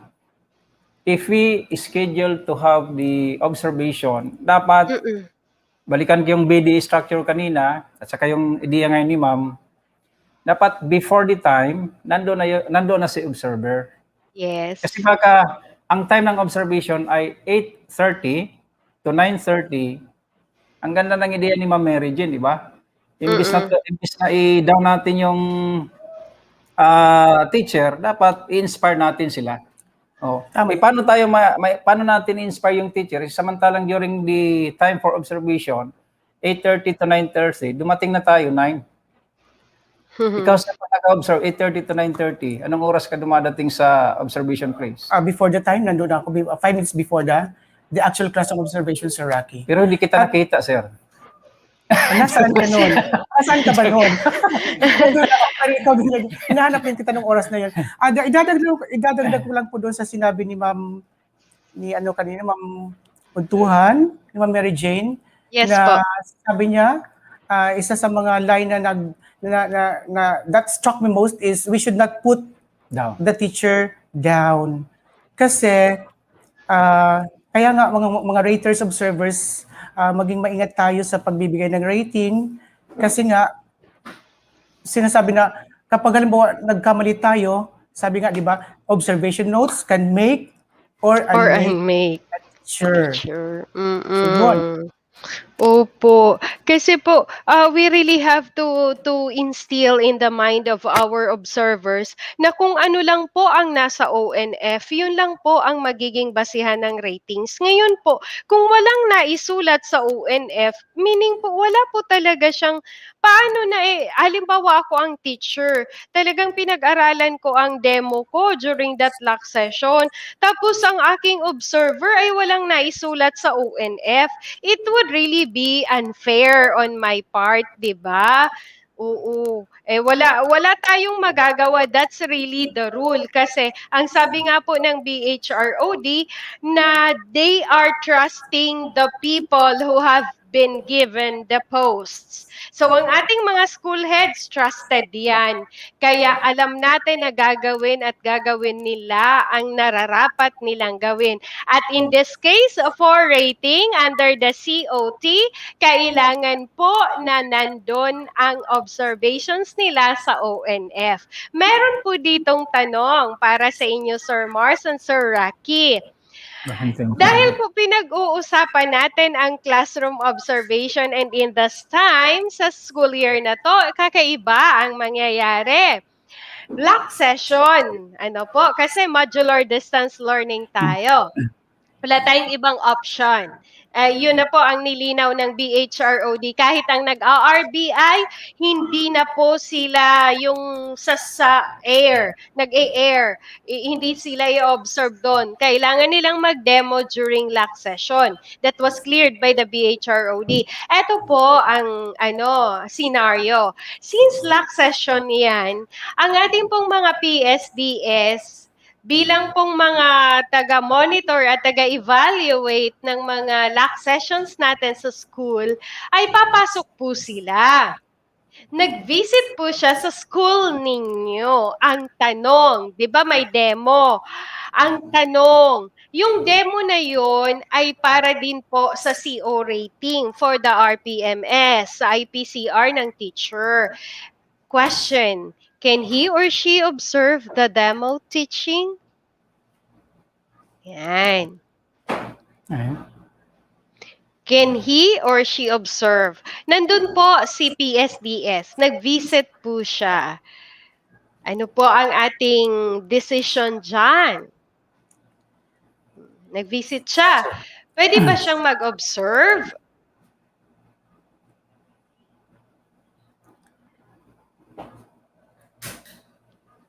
if we schedule to have the observation, dapat balikan ko yung BDE structure kanina at saka yung idea ngayon ni ma'am, dapat before the time, nando na si observer. Yes. Kasi baka ang time ng observation ay 8:30 to 9:30. Ang ganda ng ideya ni Ma'am Mary Jane, di ba? Imbis na i-down natin yung teacher, dapat i-inspire natin sila. Paano natin i-inspire yung teacher? Samantalang during the time for observation, 8:30 to 9:30, dumating na tayo, 9. Ikaw sa nag-observe, 8:30 to 9:30, anong oras ka dumadating sa observation place? Before the time, nandun ako, 5 minutes before the actual class of observation, Sir Rocky. Pero hindi kita nakita, sir. Nasaan ka nun? Nasaan ka ba nun? Nandun ako, pero ikaw, hinahanap din kita nung oras na yun. Idadagdag ko lang po doon sa sinabi ni Ma'am, kanina, Ma'am Untuhan, ni Ma'am Mary Jane, Yes na po. sabi niya, isa sa mga line na that struck me most is we should not put Down. the teacher down. Kasi, kaya nga mga raters, observers, maging maingat tayo sa pagbibigay ng rating. Kasi nga, sinasabi na kapag halimbawa nagkamali tayo, sabi nga, di ba, observation notes can make or Or unmake make a teacher. teacher. So, yun. Opo. Kasi po, we really have to instill in the mind of our observers na kung ano lang po ang nasa ONF, yun lang po ang magiging basihan ng ratings. Ngayon po, kung walang naisulat sa ONF, meaning po wala po talaga siyang paano na halimbawa ako ang teacher, talagang pinag-aralan ko ang demo ko during that lock session. Tapos ang aking observer ay walang naisulat sa ONF. It would really be unfair on my part, 'di ba? Oo. Wala tayong magagawa. That's really the rule. Kasi ang sabi nga po ng BHROD na they are trusting the people who have been given the posts. So ang ating mga school heads, trusted yan. Kaya alam natin na gagawin at gagawin nila ang nararapat nilang gawin. At in this case, for rating under the COT, kailangan po na nandun ang observations nila sa ONF. Meron po ditong tanong para sa inyo, Sir Mars and Sir Rocky. Dahil po pinag-uusapan natin ang classroom observation and in this time, sa school year na to, kakaiba ang mangyayari. Block session. Ano po? Kasi modular distance learning tayo. Wala tayong ibang option. Yun na po ang nilinaw ng BHROD. Kahit ang nag-RBI, hindi na po sila yung sa air, nag-air. Hindi sila i-observe doon. Kailangan nilang mag-demo during lock session. That was cleared by the BHROD. Ito po ang scenario. Since lock session yan, ang ating pong mga PSDS, bilang pong mga taga-monitor at taga-evaluate ng mga lock sessions natin sa school, ay papasok po sila. Nag-visit po siya sa school ninyo. Ang tanong, di ba may demo? Ang tanong, yung demo na yon ay para din po sa CO rating for the RPMS, sa IPCR ng teacher. Question, can he or she observe the demo teaching? Yan. Can he or she observe? Nandun po si PSDS. Nag-visit po siya. Ano po ang ating decision dyan? Nag-visit siya. Pwede ba siyang mag-observe?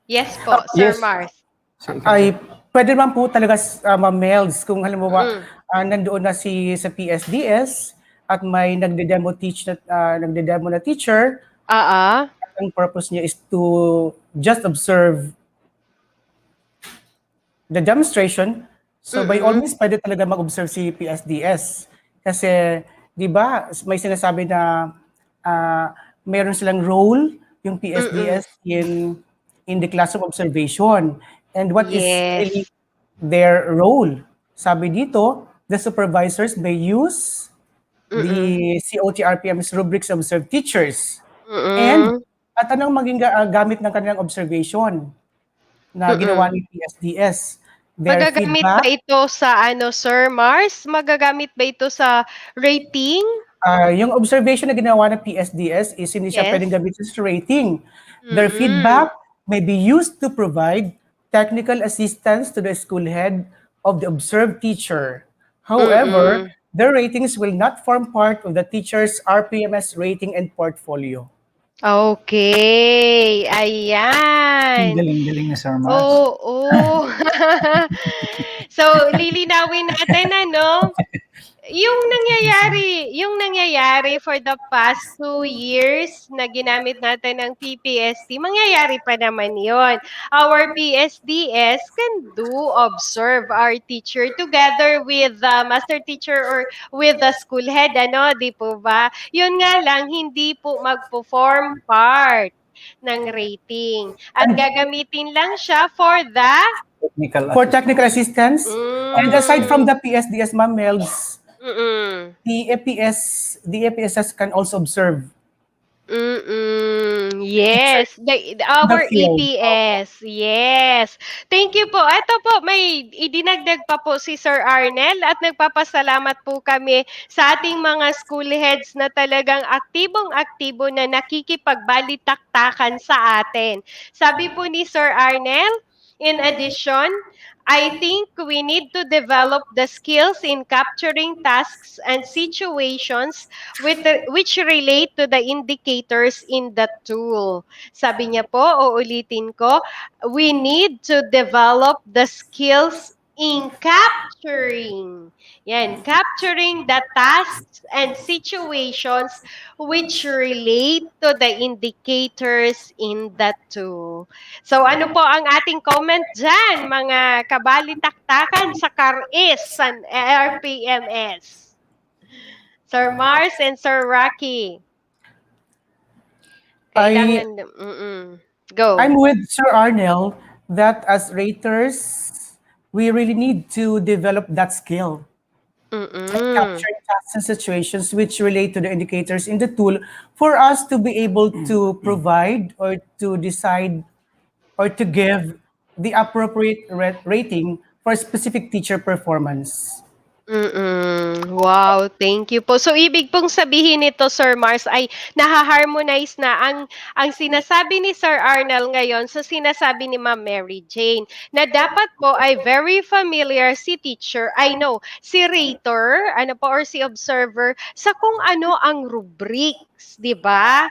Yes po, Sir Yes. Mars. Ay, pwede naman po talaga, Ma'am Melds, kung halimbawa, nandoon na sa PSDS at may nagde-demo na teacher, ang purpose niya is to just observe the demonstration. So by all means, pwede talaga mag-observe si PSDS. Kasi, di ba, may sinasabi na meron silang role, yung PSDS in the classroom observation. And what is really their role? Sabi dito, the supervisors may use the COT RPMS rubrics to observe teachers. And at anong maging gamit ng kanilang observation na ginawa ni PSDS? Their Magagamit feedback, ba ito sa Sir Mars? Magagamit ba ito sa rating? yung observation na ginawa ng PSDS is hindi siya Yes. pwedeng gamitin sa rating. Their feedback may be used to provide technical assistance to the school head of the observed teacher. However, Their ratings will not form part of the teacher's RPMS rating and portfolio. Okay, Ang ayan. galing-galing ni Sir Mars. Oo. So, lilinawin natin ano, yung nangyayari for the past 2 years na ginamit natin ng PPST, mangyayari pa naman yon. Our PSDS can do observe our teacher together with the master teacher or with the school head, ano, di po ba? Yun nga lang, hindi po magpo-form part ng rating. At And gagamitin lang siya for the Technical for assist. technical assistance, and aside from mm, the PSDS, Ma'am Melds, mm, the APSS can also observe yes, the our field. EPS, yes. Thank you po. Ito po, may idinagdag pa po si Sir Arnel at nagpapasalamat po kami sa ating mga school heads na talagang aktibong-aktibo na nakikipagbalitaktakan sa atin. Sabi po ni Sir Arnel, in addition, I think we need to develop the skills in capturing tasks and situations which relate to the indicators in the tool. Sabi niya po, uulitin ko, we need to develop the skills in capturing. Yan, capturing the tasks and situations which relate to the indicators in the tool. So ano po ang ating comment dyan, mga kabalitaktakan sa CARIS sa RPMS? Sir Mars and Sir Rocky. Kailangan, go. I'm with Sir Arnel that as raters, we really need to develop that skill and Mm-mm. capture tasks and situations which relate to the indicators in the tool for us to be able to provide or to decide or to give the appropriate rating for specific teacher performance. Wow, thank you po. So ibig pong sabihin nito, Sir Mars, ay naha-harmonize na ang sinasabi ni Sir Arnel ngayon sa sinasabi ni Ma'am Mary Jane na dapat po ay very familiar si teacher, I know, si rater, ano po, or si observer sa kung ano ang rubrics, 'di ba?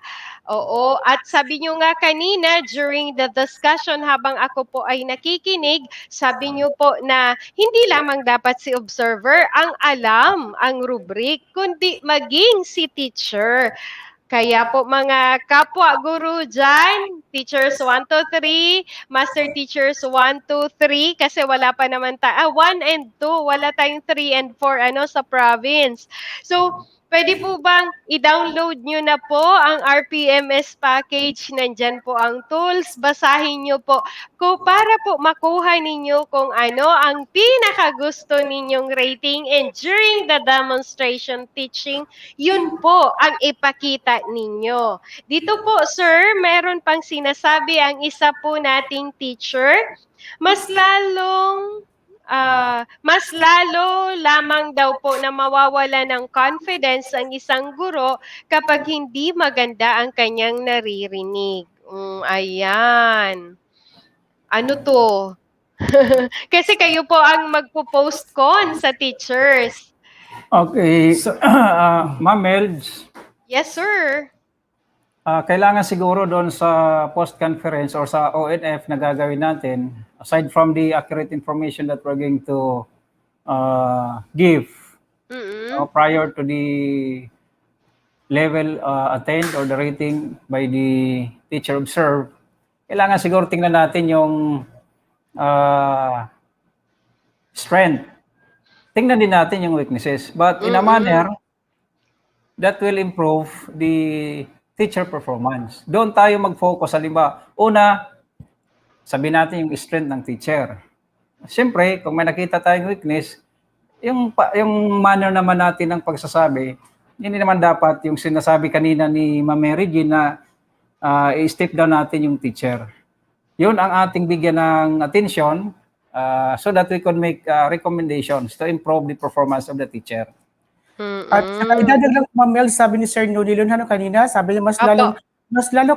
Oo, at sabi niyo nga kanina during the discussion habang ako po ay nakikinig, sabi niyo po na hindi lamang dapat si observer ang alam ang rubric, kundi maging si teacher. Kaya po mga kapwa guru dyan, teachers 1 to 3, master teachers 1 to 3, kasi wala pa naman 1 and 2, wala tayong 3 and 4 ano, sa province. So, pwede po bang i-download nyo na po ang RPMS package? Nandyan po ang tools. Basahin nyo po para po makuha ninyo kung ano ang pinakagusto ninyong rating, and during the demonstration teaching, yun po ang ipakita ninyo. Dito po, sir, meron pang sinasabi ang isa po nating teacher, mas lalo lamang daw po na mawawala ng confidence ang isang guro kapag hindi maganda ang kanyang naririnig. Ayan. Ano to? Kasi kayo po ang magpo-postcon sa teachers. Okay, so, Ma'am Melds, Yes, sir. kailangan siguro doon sa post-conference or sa ONF na gagawin natin, aside from the accurate information that we're going to give prior to the level attained or the rating by the teacher observed, kailangan siguro tingnan natin yung strength. Tingnan din natin yung weaknesses. But in a manner that will improve the teacher performance. Doon tayo mag-focus. Halimbawa, una, sabi natin yung strength ng teacher. Siyempre, kung may nakita tayong weakness, yung manner naman natin ng pagsasabi, hindi naman dapat yung sinasabi kanina ni Ma'am Mary Jean na i-step down natin yung teacher. Yun ang ating bigyan ng attention so that we can make recommendations to improve the performance of the teacher. At saka idadagdag Ma'am Mel, sabi ni Sir Nudilon kanina, sabi niya mas lalo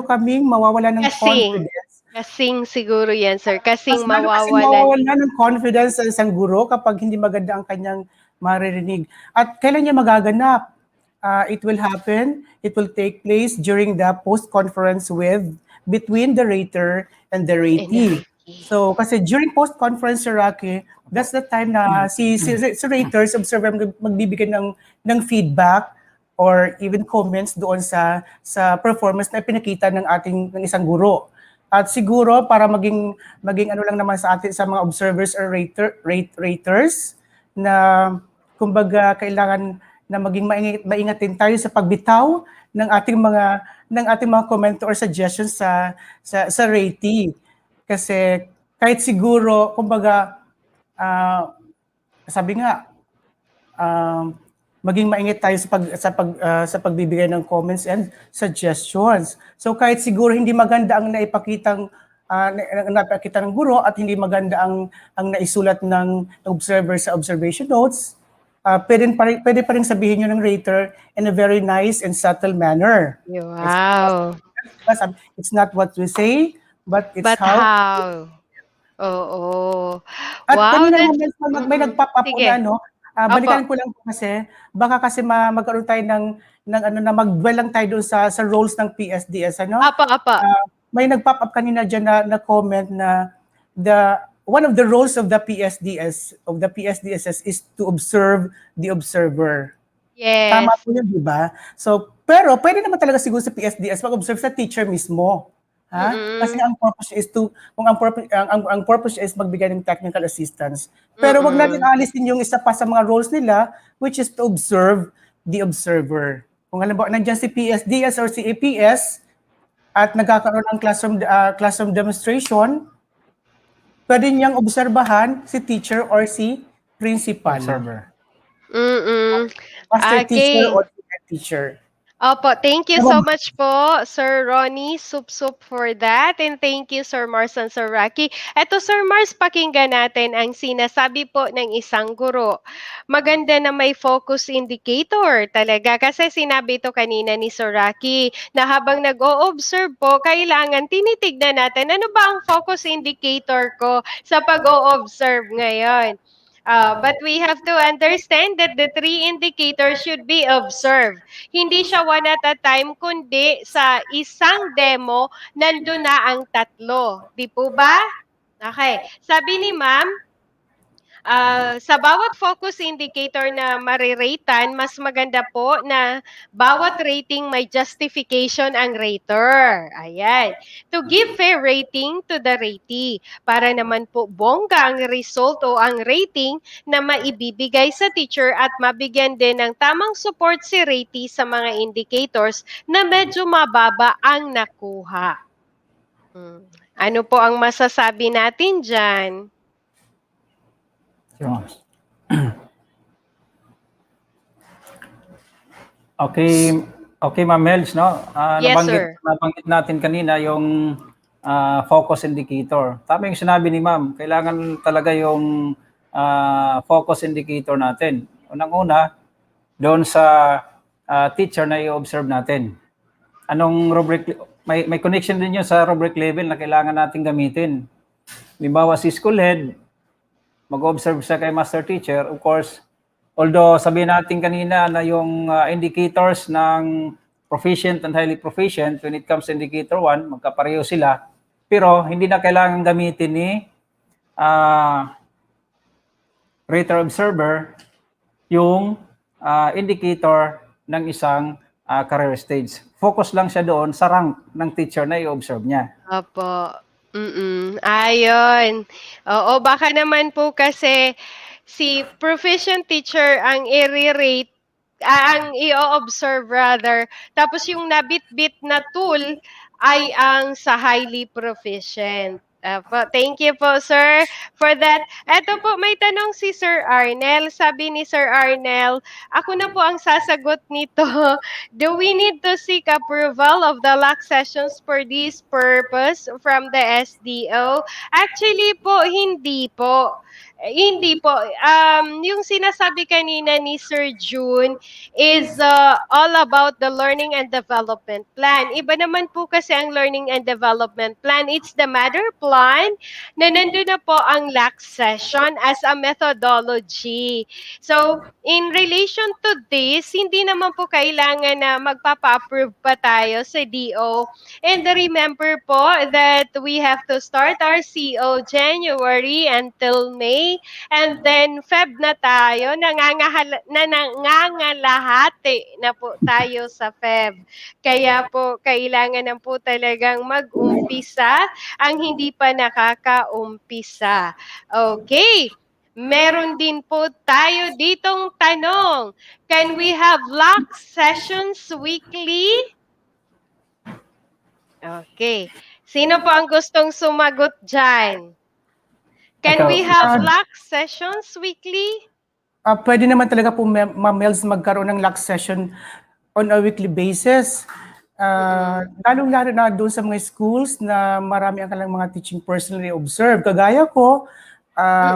kaming mawawala ng confidence. Kasing siguro yan, sir. Kasing Mas lalo kasing mawawalan. mawawala ng confidence sa isang guro kapag hindi maganda ang kanyang maririnig. At kailan niya magaganap? It will happen, it will take place during the post-conference between the rater and the And ratee. Ricky. So, kasi during post-conference, Sir Rocky, that's the time na si raters, observer, magbibigay ng feedback or even comments doon sa performance na pinakita ng isang guro. At siguro para maging ano lang naman sa atin sa mga observers or raters na kumbaga kailangan na maging maingat din tayo sa pagbitaw ng ating mga komento or suggestions sa ratee. Kasi kahit siguro kumbaga sabi nga um, maging maingat tayo sa pagbibigay ng comments and suggestions. So kahit siguro hindi maganda ang napakita ng guro at hindi maganda ang naisulat ng observer sa observation notes, pwede pa rin sabihin nyo ng rater in a very nice and subtle manner. Wow. It's not what we say, but it's But how. how? Oo. At Wow, kanina that's naman may nag-pop up po na sige. Opo. balikan ko lang po kasi baka kasi magkaroon tayo ng ano na mag-dwell lang tayo doon sa roles ng PSDS ano. Opo, opo. May nag-pop up kanina diyan na comment na one of the roles of the PSDSS is to observe the observer. Tama Yes. po yun, di ba? So, pero pwede naman talaga siguro sa PSDS mag-observe sa teacher mismo. Ha? Kasi Mm. ang purpose is kung ang purpose is magbigay ng technical assistance. Pero wag natin Mm. alisin yung isa pa sa mga roles nila, which is to observe the observer. Kung halimbawa nandiyan si PSDS or si APS at nagkakaroon ng classroom demonstration, pwede niyang obserbahan si teacher or si principal. Observer. Mm. Master teacher Okay. or senior teacher. Opo, thank you Ano so ba? much po, Sir Ronnie Sup for that. And thank you, Sir Mars and Sir Rocky. Eto, Sir Mars, pakinggan natin ang sinasabi po ng isang guro. Maganda na may focus indicator talaga. Kasi sinabi ito kanina ni Sir Rocky na habang nag-o-observe po, kailangan tinitignan natin ano ba ang focus indicator ko sa pag-o-observe ngayon. But we have to understand that the three indicators should be observed. Hindi siya one at a time, kundi sa isang demo, nandun na ang tatlo. Di po ba? Okay. Sabi ni ma'am, sa bawat focus indicator na mariratean, mas maganda po na bawat rating may justification ang rater. Ayan. To give fair rating to the ratee. Para naman po bongga ang result o ang rating na maibibigay sa teacher at mabigyan din ng tamang support si ratee sa mga indicators na medyo mababa ang nakuha. Ano po ang masasabi natin dyan? Sure. Okay, okay Ma'am Mels, no? Yes, sir. Nabanggit natin kanina yung focus indicator. Tama yung sinabi ni Ma'am, kailangan talaga yung focus indicator natin. Unang-una, doon sa teacher na i-observe natin. Anong rubric, may connection din yun sa rubric level na kailangan natin gamitin. Halimbawa si school head, mag-observe siya kay master teacher, of course, although sabihin natin kanina na yung indicators ng proficient and highly proficient, when it comes to indicator 1, magkapareho sila, pero hindi na kailangan gamitin ni rater observer yung indicator ng isang career stage. Focus lang siya doon sa rank ng teacher na i-observe niya. Opo. Ayun. Oo, baka naman po kasi si proficient teacher ang i-rate, ang i-observe rather. Tapos yung nabit-bit na tool ay ang sa highly proficient. Thank you po, sir, for that. Eto po, may tanong si Sir Arnel. Sabi ni Sir Arnel, ako na po ang sasagot nito. Do we need to seek approval of the lock sessions for this purpose from the SDO? Actually po, hindi po. Hindi po. Yung sinasabi kanina ni Sir June is all about the learning and development plan. Iba naman po kasi ang learning and development plan. It's the matter plan na nandun na po ang LAC session as a methodology. So, in relation to this, hindi naman po kailangan na magpapa-approve pa tayo sa DO. And remember po that we have to start our CO January until May. And then Feb na tayo, nangangalahati na po tayo sa Feb. Kaya po kailangan na po talagang mag-umpisa ang hindi pa nakaka-umpisa. Okay. Meron din po tayo ditong tanong. Can we have lock sessions weekly? Okay. Sino po ang gustong sumagot dyan? Can Ikaw. we have lock sessions weekly? Pwede naman talaga po, Ma'am Mels, magkaroon ng lock session on a weekly basis. Lalong-lalo na doon sa mga schools na marami ang kanilang mga teaching personally observed. Kagaya ko,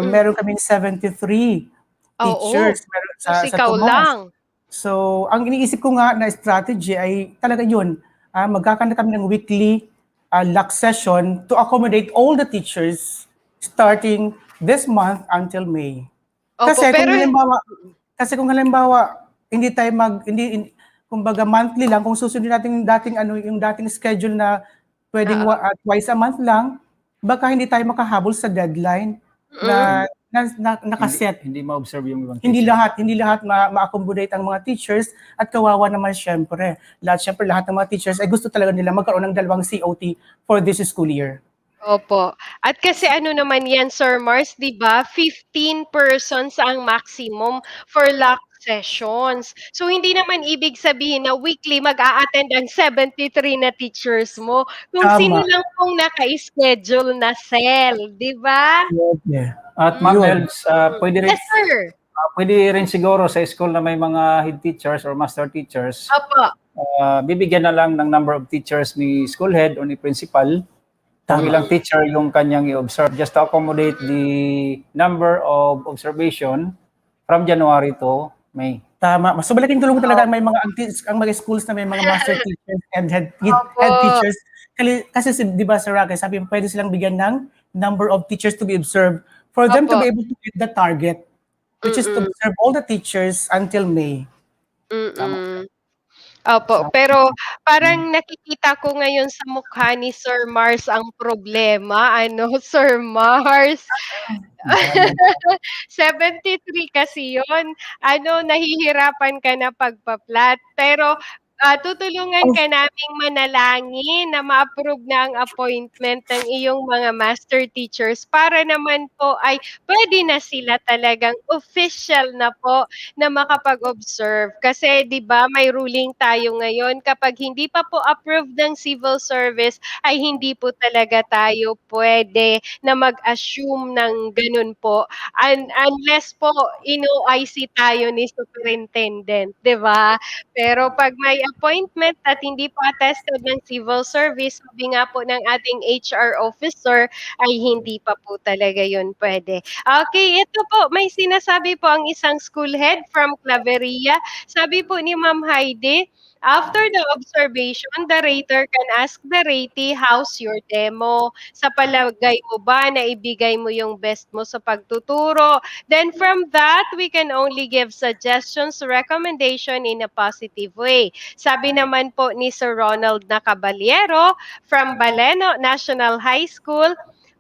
meron kaming 73 teachers sa ikaw Tomas. lang. So, ang iniisip ko nga na strategy ay talaga yun. Magkakaroon kami ng weekly lock session to accommodate all the teachers starting this month until May. Opo, Kung halimbawa hindi tayo kumbaga monthly lang, kung susundin natin yung dating schedule na pwedeng twice a month lang, baka hindi tayo makahabol sa deadline na nakaset. Hindi ma-observe yung ibang Hindi lahat ma-accommodate ang mga teachers at kawawa naman syempre. Lahat ng mga teachers ay gusto talaga nila magkaroon ng 2 COT for this school year. Opo. At kasi ano naman yan, Sir Mars, di ba? 15 persons ang maximum for lock sessions. So, hindi naman ibig sabihin na weekly mag-a-attend ang 73 na teachers mo. Kung Tama. sino lang pong naka-schedule na cell, di ba? Yeah. At Ma'am Mels, pwede rin, Yes, sir. pwede rin siguro sa school na may mga head teachers or master teachers, Opo. bibigyan na lang ng number of teachers ni school head o ni principal kung ilang teacher yung kanyang i-observe just to accommodate the number of observation from January to May. Tama. Mas malaking tulong talaga ang mga schools na may mga master teachers and head teachers. Kasi di ba, Sir Rocky, sabi mo, pwede silang bigyan ng number of teachers to be observed for them to be able to hit the target, which is to observe all the teachers until May. Opo, pero parang nakikita ko ngayon sa mukha ni Sir Mars ang problema. Sir Mars? 73 kasi yun. Nahihirapan ka na pagpa-flat. Pero tutulungan ka naming manalangin na ma-approve na ang appointment ng iyong mga master teachers para naman po ay pwede na sila talagang official na po na makapag-observe. Kasi 'di ba may ruling tayo ngayon, kapag hindi pa po approved ng civil service ay hindi po talaga tayo pwede na mag-assume ng ganun po unless po ino-IC tayo ni superintendent, 'di ba? Pero pag may appointment at hindi po attested ng civil service, sabi nga po ng ating HR officer, ay hindi pa po talaga yun pwede. Okay, ito po, may sinasabi po ang isang school head from Claveria. Sabi po ni Ma'am Heidi, after the observation, the rater can ask the ratee, how's your demo? Sa palagay mo ba na ibigay mo yung best mo sa pagtuturo? Then from that, we can only give suggestions, recommendation in a positive way. Sabi naman po ni Sir Ronald Caballero from Baleno National High School,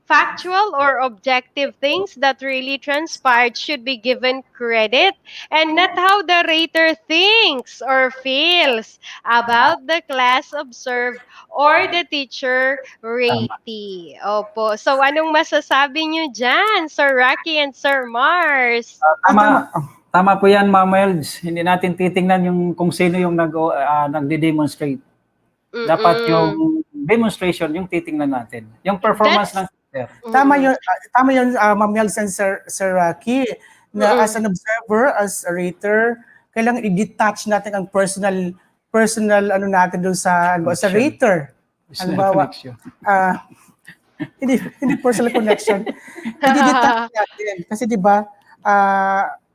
factual or objective things that really transpired should be given credit and not how the rater thinks or feels about the class observed or the teacher ratee. Opo. So, anong masasabi nyo dyan, Sir Rocky and Sir Mars? Tama po yan, Ma'am Mels. Hindi natin titingnan kung sino yung nagde-demonstrate. Dapat yung demonstration yung titingnan natin. Yung performance ng teacher. Tama yun, Ma'am Mels and Sir Rocky, na as an observer, as a rater, kailangan i-detach natin ang personal natin doon sa rater. Halimbawa, hindi personal connection. I-detach natin. Kasi 'di ba,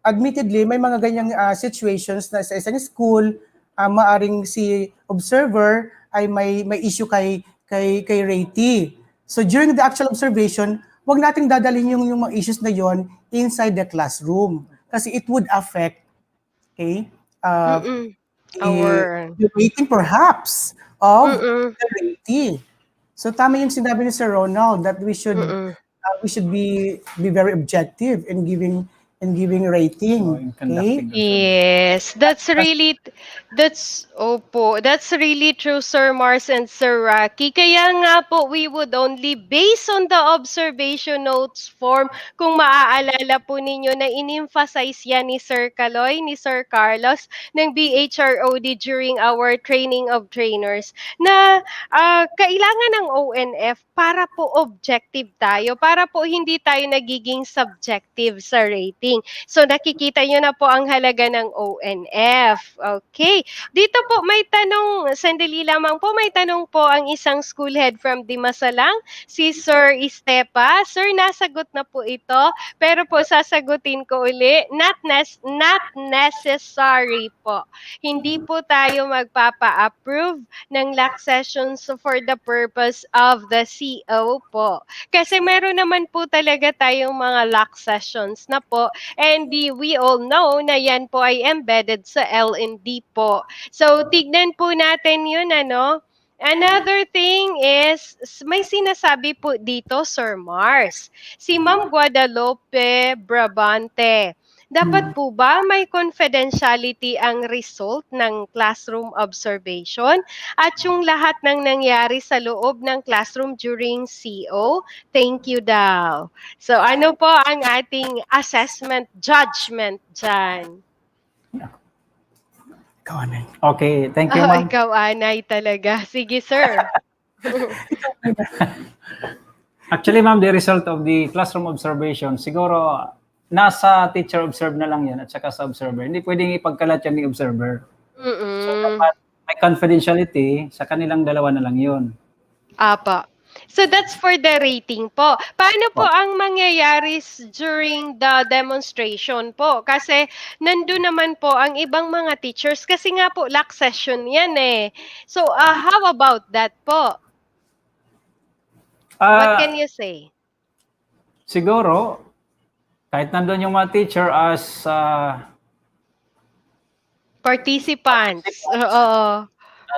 admittedly may mga ganyang situations na sa isang school, maaring si observer ay may issue kay Rayty. So during the actual observation, wag nating dadalhin yung mga issues na yon inside the classroom kasi it would affect, okay, uh, Mm. the, Our the rating perhaps of mm. the rating. So tama yung sinabi ni Sir Ronald that Mm. we should be very objective in giving rating. In Okay? conducting observation. Yes, that's really true, Sir Mars and Sir Rocky. Kaya nga po, we would only base on the observation notes form. Kung maaalala po ninyo na in-emphasize yan ni Sir Kaloy, ni Sir Carlos, ng BHROD during our training of trainers, na kailangan ng ONF para po objective tayo, para po hindi tayo nagiging subjective sa rating. So nakikita nyo na po ang halaga ng ONF. Okay. Dito po may tanong, sandali lamang po, may tanong po ang isang school head from Dimasalang, si Sir Estepa. Sir, nasagot na po ito, pero po sasagutin ko uli, not necessary po. Hindi po tayo magpapa-approve ng LAC sessions for the purpose of the CO po. Kasi meron naman po talaga tayong mga LAC sessions na po. And we all know na yan po ay embedded sa L&D po. So, tignan po natin yun, ano? Another thing is, may sinasabi po dito, Sir Mars. Si Ma'am Guadalupe Brabante. Dapat po ba may confidentiality ang result ng classroom observation at yung lahat ng nangyari sa loob ng classroom during CO? Thank you daw. So ano po ang ating assessment judgment dyan? Ikaw, Anay. Okay, thank you, Oh, ma'am. ikaw anay talaga. Sige, sir. Actually, ma'am, the result of the classroom observation, siguro nasa teacher observe na lang yan at saka sa observer. Hindi pwedeng ipagkalat yan ni observer. So, dapat may confidentiality, sa kanilang dalawa na lang yun. Apa. So that's for the rating po. Paano po ang mangyayari during the demonstration po? Kasi nandun naman po ang ibang mga teachers kasi nga po LAC session yan eh. So how about that po? What can you say? Siguro, kahit nandun yung mga teacher as Participants. Oo.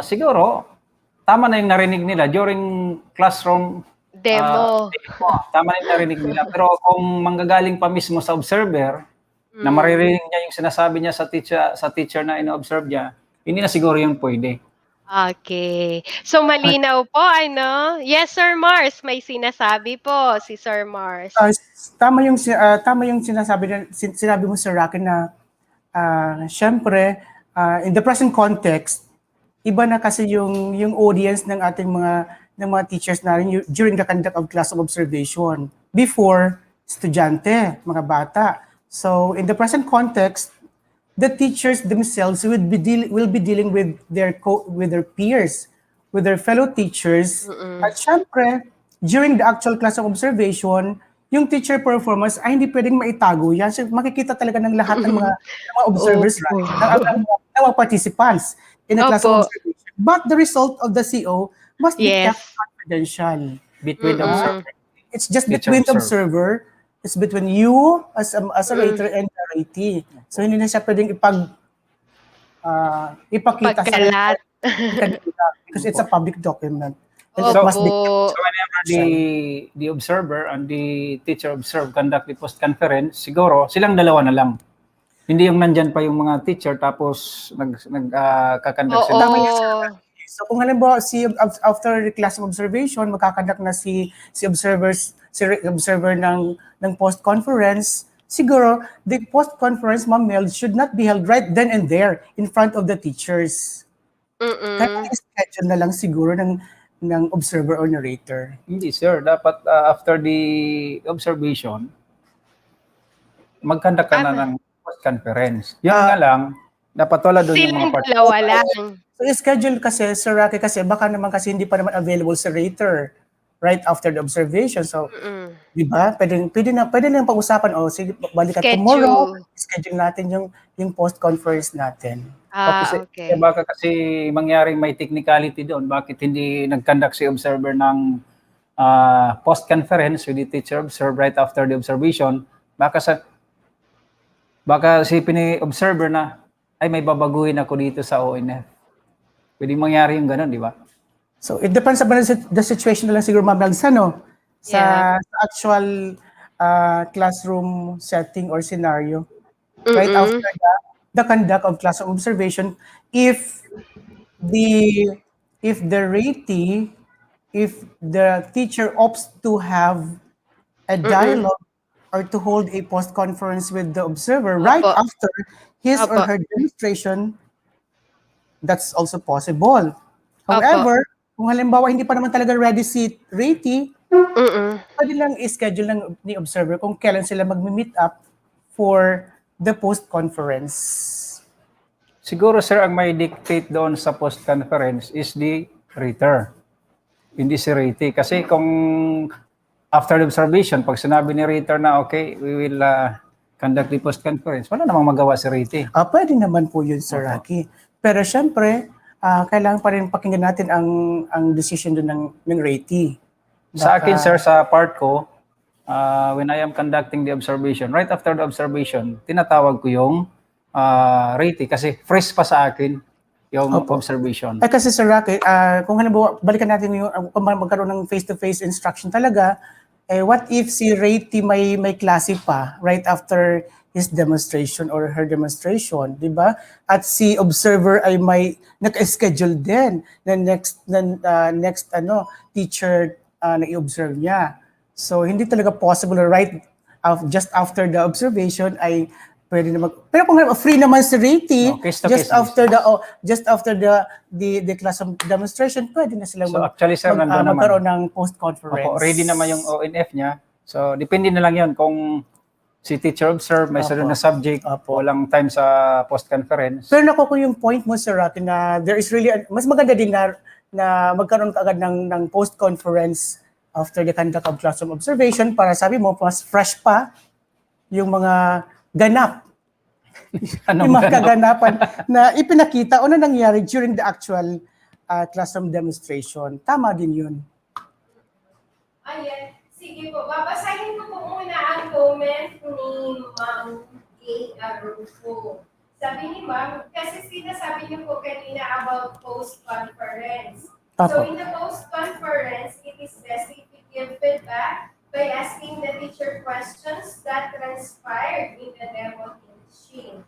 siguro, tama na yung narinig nila during classroom Demo. demo. Tama na yung narinig nila. Pero kung manggagaling pa mismo sa observer, na maririnig niya yung sinasabi niya sa teacher na ino-observe niya, hindi na siguro yung pwede. Okay. So malinaw po, ano? Yes, Sir Mars. May sinasabi po si Sir Mars. Tama yung sinabi mo, Sir Rocky, na syempre in the present context, iba na kasi yung audience ng ating mga teachers na during the conduct of class of observation. Before, estudyante, mga bata. So in the present context, the teachers themselves will be dealing with their peers, with their fellow teachers. At syempre, during the actual class of observation, yung teacher performance ay hindi pwedeng maitago yan. So, makikita talaga ng lahat ng mga observers, right? Ng mga participants in the class of observation. But the result of the CO must be kept confidential. Between the observer. It's just Teacher between the observer. observer, it's between you as a rater and the ratee. So hindi na siya pwedeng ipakita Pagkalat. because it's a public document. And Opo. it must be So whenever the observer and the teacher conduct the post-conference, siguro silang dalawa na lang. Hindi yung nandyan pa yung mga teacher tapos nagkakandak sila. So kung halimbawa after the class of observation, magkakandak na si observer ng post-conference, siguro the post-conference, Ma'am Mel, should not be held right then and there in front of the teachers. Kaya schedule na lang siguro ng observer or narrator. Hindi sir, dapat after the observation, magkandak ka na ng post-conference. Yun nga lang, dapat wala doon yung mga Silang dalawa lang. So schedule kasi, Sir Rocky, kasi baka naman kasi hindi pa naman available sa rater. right after the observation. So, Mm. di ba? Pwede na pag-usapan, sige, balikan tomorrow, Schedule. schedule natin yung post-conference natin. O kasi, Okay. baka kasi mangyaring may technicality doon, bakit hindi nag-conduct si observer ng post-conference with the teacher observe right after the observation, baka si observer na, ay may babaguhin ako dito sa ONF. Pwede mangyari yung ganun, di ba? So, it depends sa the situation na lang siguro, Ma'am Nagsa, no? Yeah. Sa actual classroom setting or scenario. Right after Mm. the conduct of classroom observation, if the ratee, if the teacher opts to have a Mm. dialogue or to hold a post-conference with the observer right Opo. after his or Opo. her demonstration, that's also possible. Opo. However, kung halimbawa hindi pa naman talaga ready si ratee, Mm. pwede lang i-schedule ni observer kung kailan sila mag-meet up for the post-conference. Siguro, sir, ang may dictate doon sa post-conference is the reader, hindi si ratee. Kasi kung after the observation, pag sinabi ni reader na, okay, we will conduct the post-conference, wala namang magawa si ratee. Pwede naman po yun, Sir Opo. Rocky. Pero syempre, kailangan pa rin pakinggan natin ang decision doon ng ratee. Sa akin, sir, sa part ko, when I am conducting the observation, right after the observation, tinatawag ko yung ratee kasi fresh pa sa akin yung Opo. observation. Kasi Sir Rocky, kung halimbawa, balikan natin yung kung magkaroon ng face-to-face instruction talaga, what if si ratee may klase pa right after his demonstration or her demonstration, di ba? At si observer ay may naka-schedule din na next teacher na i-observe niya. So hindi talaga possible right just after the observation ay pwede na pero kung free naman si ratee, No, case to case just after the class of demonstration, pwede na silang So actually, sir, nandun naman. magkaroon ng post-conference. Opo, ready naman yung ONF niya. So depende na lang yun kung si teacher observe, may sunod na subject, Opo. walang time sa post-conference. Pero nakuha ko yung point mo, Sir Rocky, na there is really, mas maganda din na magkaroon ka agad ng post-conference after the conduct of classroom observation para sabi mo, mas fresh pa yung mga ganap, yung mga kaganapan na ipinakita o na nangyari during the actual classroom demonstration. Tama din yun. Ayan. Sige po, babasahin ko po muna ang comment ni Ma'am Kay Arufo. Sabi ni Ma'am, kasi sinasabi niyo po kanina about post-conference. So in the post-conference, it is best if you give feedback by asking the teacher questions that transpired in the demo teaching.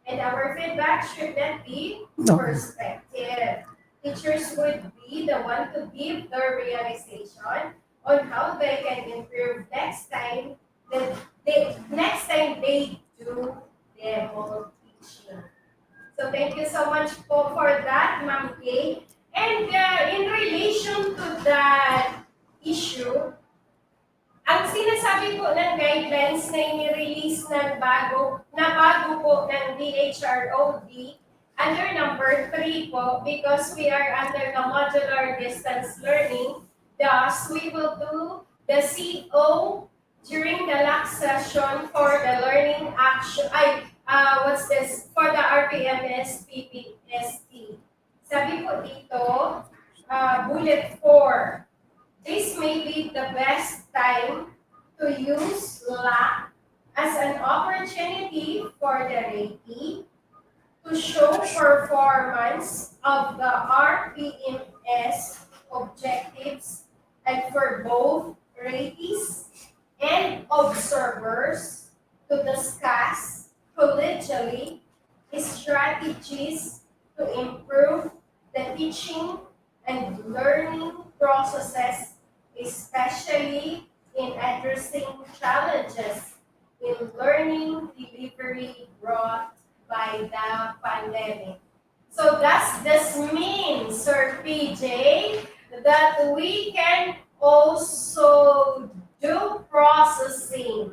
And our feedback should not be perspective. Teachers would be the one to give their realization on how they can improve next time they do demo teaching. So thank you so much for that, Ma'am Kay. And in relation to that issue, ang sinasabi po ng guidelines na inirelease ng bago po ng DHROD under number 3 po, because we are under the modular distance learning, thus we will do the CO during the last session for the learning action, for the RPMS-PPST. Sabi po dito, bullet 4, this may be the best time to use LAC as an opportunity for the ratee to show performance of the RPMS objectives and for both ratees and observers to discuss collegially strategies to improve the teaching and learning processes, especially in addressing challenges in learning delivery brought by the pandemic. So does this mean, Sir PJ, that we can also do processing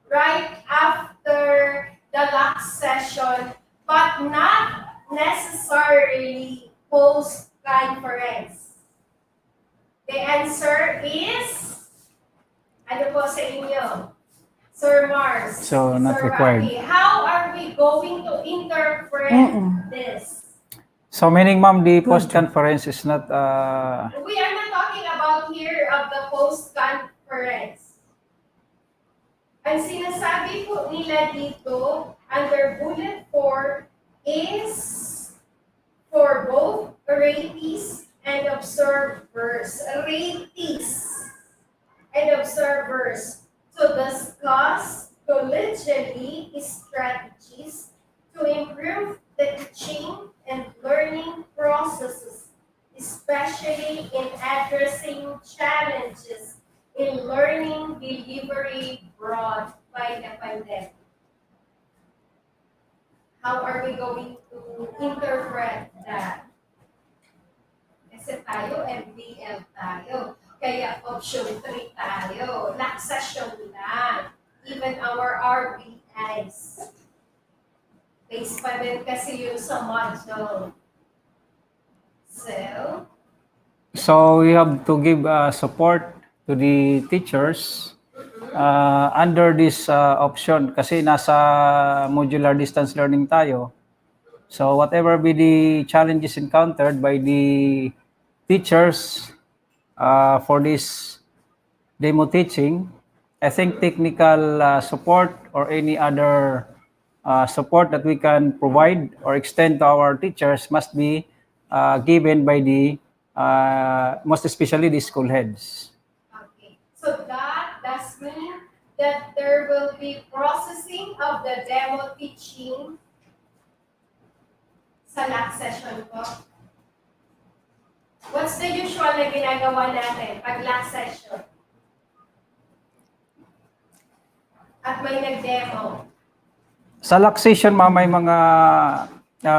right after the last session, but not necessarily post-conference? The answer is, ano po sa inyo? Sir Mars. So, not Sir required. Rocky, how are we going to interpret this? So meaning, ma'am, the post-conference is not, We are not talking about here of the post-conference. Ang sinasabi po nila dito under bullet 4 is for both ratees and observers. Ratees and observers to discuss collegially strategies to improve the teaching and learning processes, especially in addressing challenges in learning delivery brought by the pandemic. How are we going to interpret that? Kasi tayo, MDL tayo. Kaya option 3 tayo. Laxation lang. Even our RBIs. Base pa din kasi yun sa module. so we have to give support to the teachers under this option kasi nasa modular distance learning tayo. So whatever be the challenges encountered by the teachers for this demo teaching, I think technical support or any other support that we can provide or extend to our teachers must be given by the, most especially the school heads. Okay. So that does mean that there will be processing of the demo teaching sa last session po. What's the usual na ginagawa natin pag last session? At may nag-demo. Sa laxation, ma'am, may mga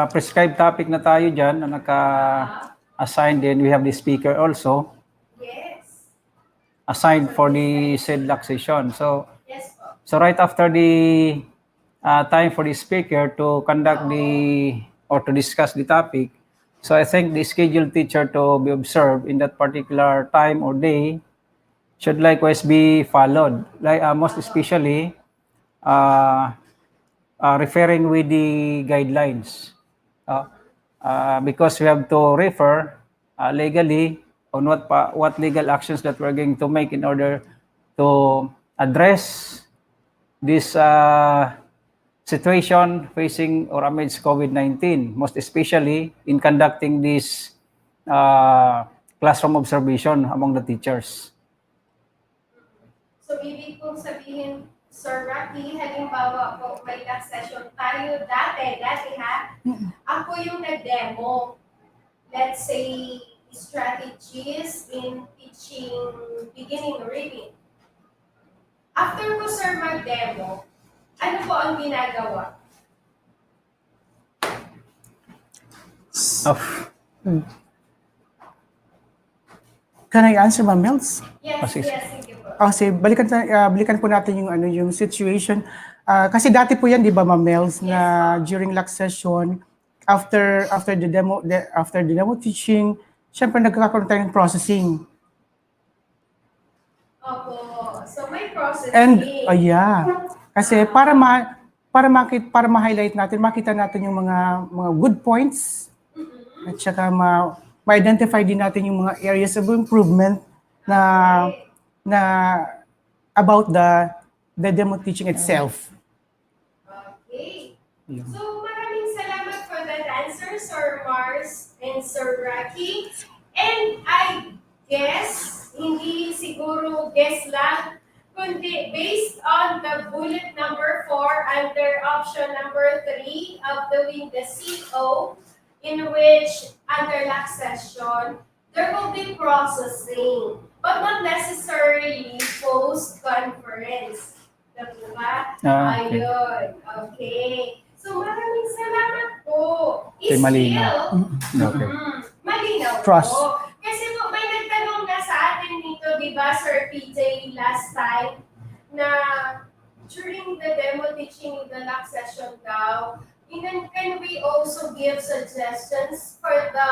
prescribed topic na tayo dyan na naka-assign din. We have the speaker also Yes. assigned for the said laxation. So, Yes po. so right after the time for the speaker to conduct the or to discuss the topic, so I think the scheduled teacher to be observed in that particular time or day should likewise be followed. Like most especially referring with the guidelines, because we have to refer legally on what legal actions that we're going to make in order to address this situation facing or amidst COVID-19, most especially in conducting this classroom observation among the teachers. So, ibig kong sabihin, Sir Rocky, halimbawa po, may last session tayo dati ha? Ako yung nag-demo. Let's say, strategies in teaching beginning reading. After ko, sir, mag-demo, ano po ang ginagawa? Can I answer, Ma'am Mels? Yes, Sige. yes, sige po. Kasi balikan po natin yung situation. Kasi dati po yan, di ba, Ma'am Mels, na during last session, after the demo teaching, syempre nagkakaroon tayo ng processing. Opo. So, may processing. And yeah. Kasi para ma-highlight natin, makita natin yung mga good points at saka ma-identify din natin yung mga areas of improvement na about the demo teaching itself. Okay. So, maraming salamat for that answer, Sir Mars and Sir Rocky. And I guess, hindi siguro guess lang, kundi based on the bullet number 4 under option number 3 of doing the CO, in which under last session, there will be processing, but not necessarily post-conference. Diba? Okay. Ayun. Okay. So maraming salamat po. Okay, malinaw. Okay. Malinaw Trust. po. Kasi po may nagtanong na sa atin dito, di ba, Sir PJ, last time, na during the demo teaching in the last session daw, can we also give suggestions for the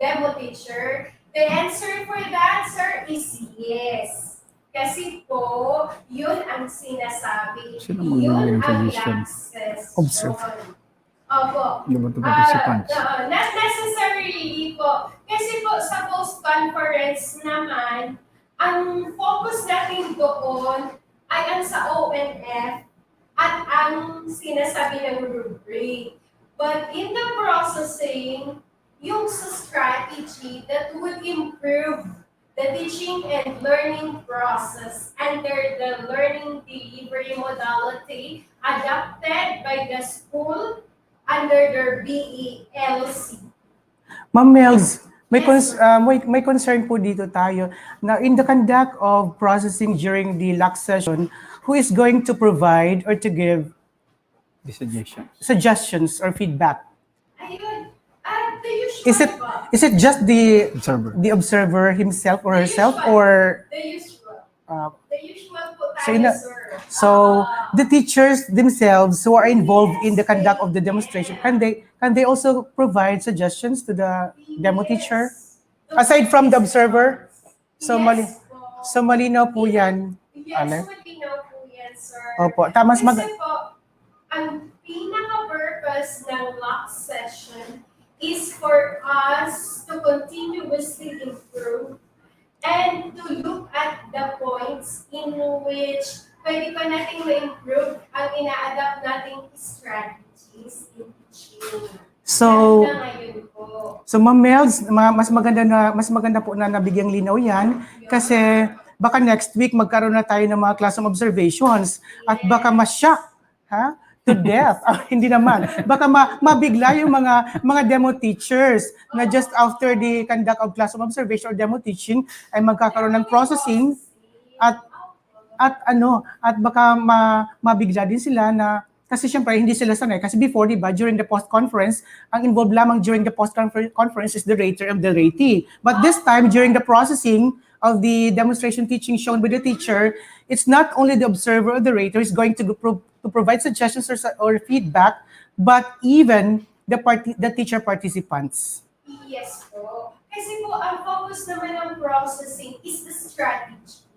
demo teacher? The answer for that, sir, is yes. Kasi po, yun ang sinasabi. Sino magbibigay Yun ng ang suggestion? access. Observe. Opo. Di ba ito participants? Not necessarily po. Kasi po sa post-conference naman, ang focus natin doon ay ang sa ONF at ang sinasabi ng rubric. But in the processing, yung sa strategy that would improve the teaching and learning process under the learning delivery modality adopted by the school under their BELC. Ma'am Mels, may, Yes, may concern po dito tayo na in the conduct of processing during the LAC session, who is going to provide or to give The suggestion. suggestions or feedback? Ayun. At the usual po. Is it just Observer. the observer himself or The herself, usual. or The usual. uh, The usual po So, tayo, sir. so the teachers themselves who are involved in the conduct of the demonstration, can they also provide suggestions to the demo teacher aside from the observer? So malinaw po yan. Yes, Ale? malinaw po yan, sir. Opo, tama. Kasi po, ang pinaka-purpose ng lock session is for us to continuously improve and to look at the points in which pwede pa natin ma-improve ang ina-adapt nating strategies in teaching. So, Hanggang ngayon po. So Ma'am Mels, mas maganda po na nabigyang linaw 'yan kasi baka next week magkaroon na tayo ng mga classroom observations at baka ma-shock, to death. Hindi naman. Baka mabigla yung mga demo teachers na just after the conduct of classroom observation or demo teaching ay magkakaroon ng processing at baka mabigla din sila na kasi syempre hindi sila sanay kasi before, di ba, during the post-conference, ang involved lamang during the post-conference is the rater and the ratee. But this time, during the processing of the demonstration teaching shown by the teacher, it's not only the observer or the rater is going to provide suggestions or feedback, but even the teacher participants. Yes po. Kasi po, ang focus naman ng processing is the strategy.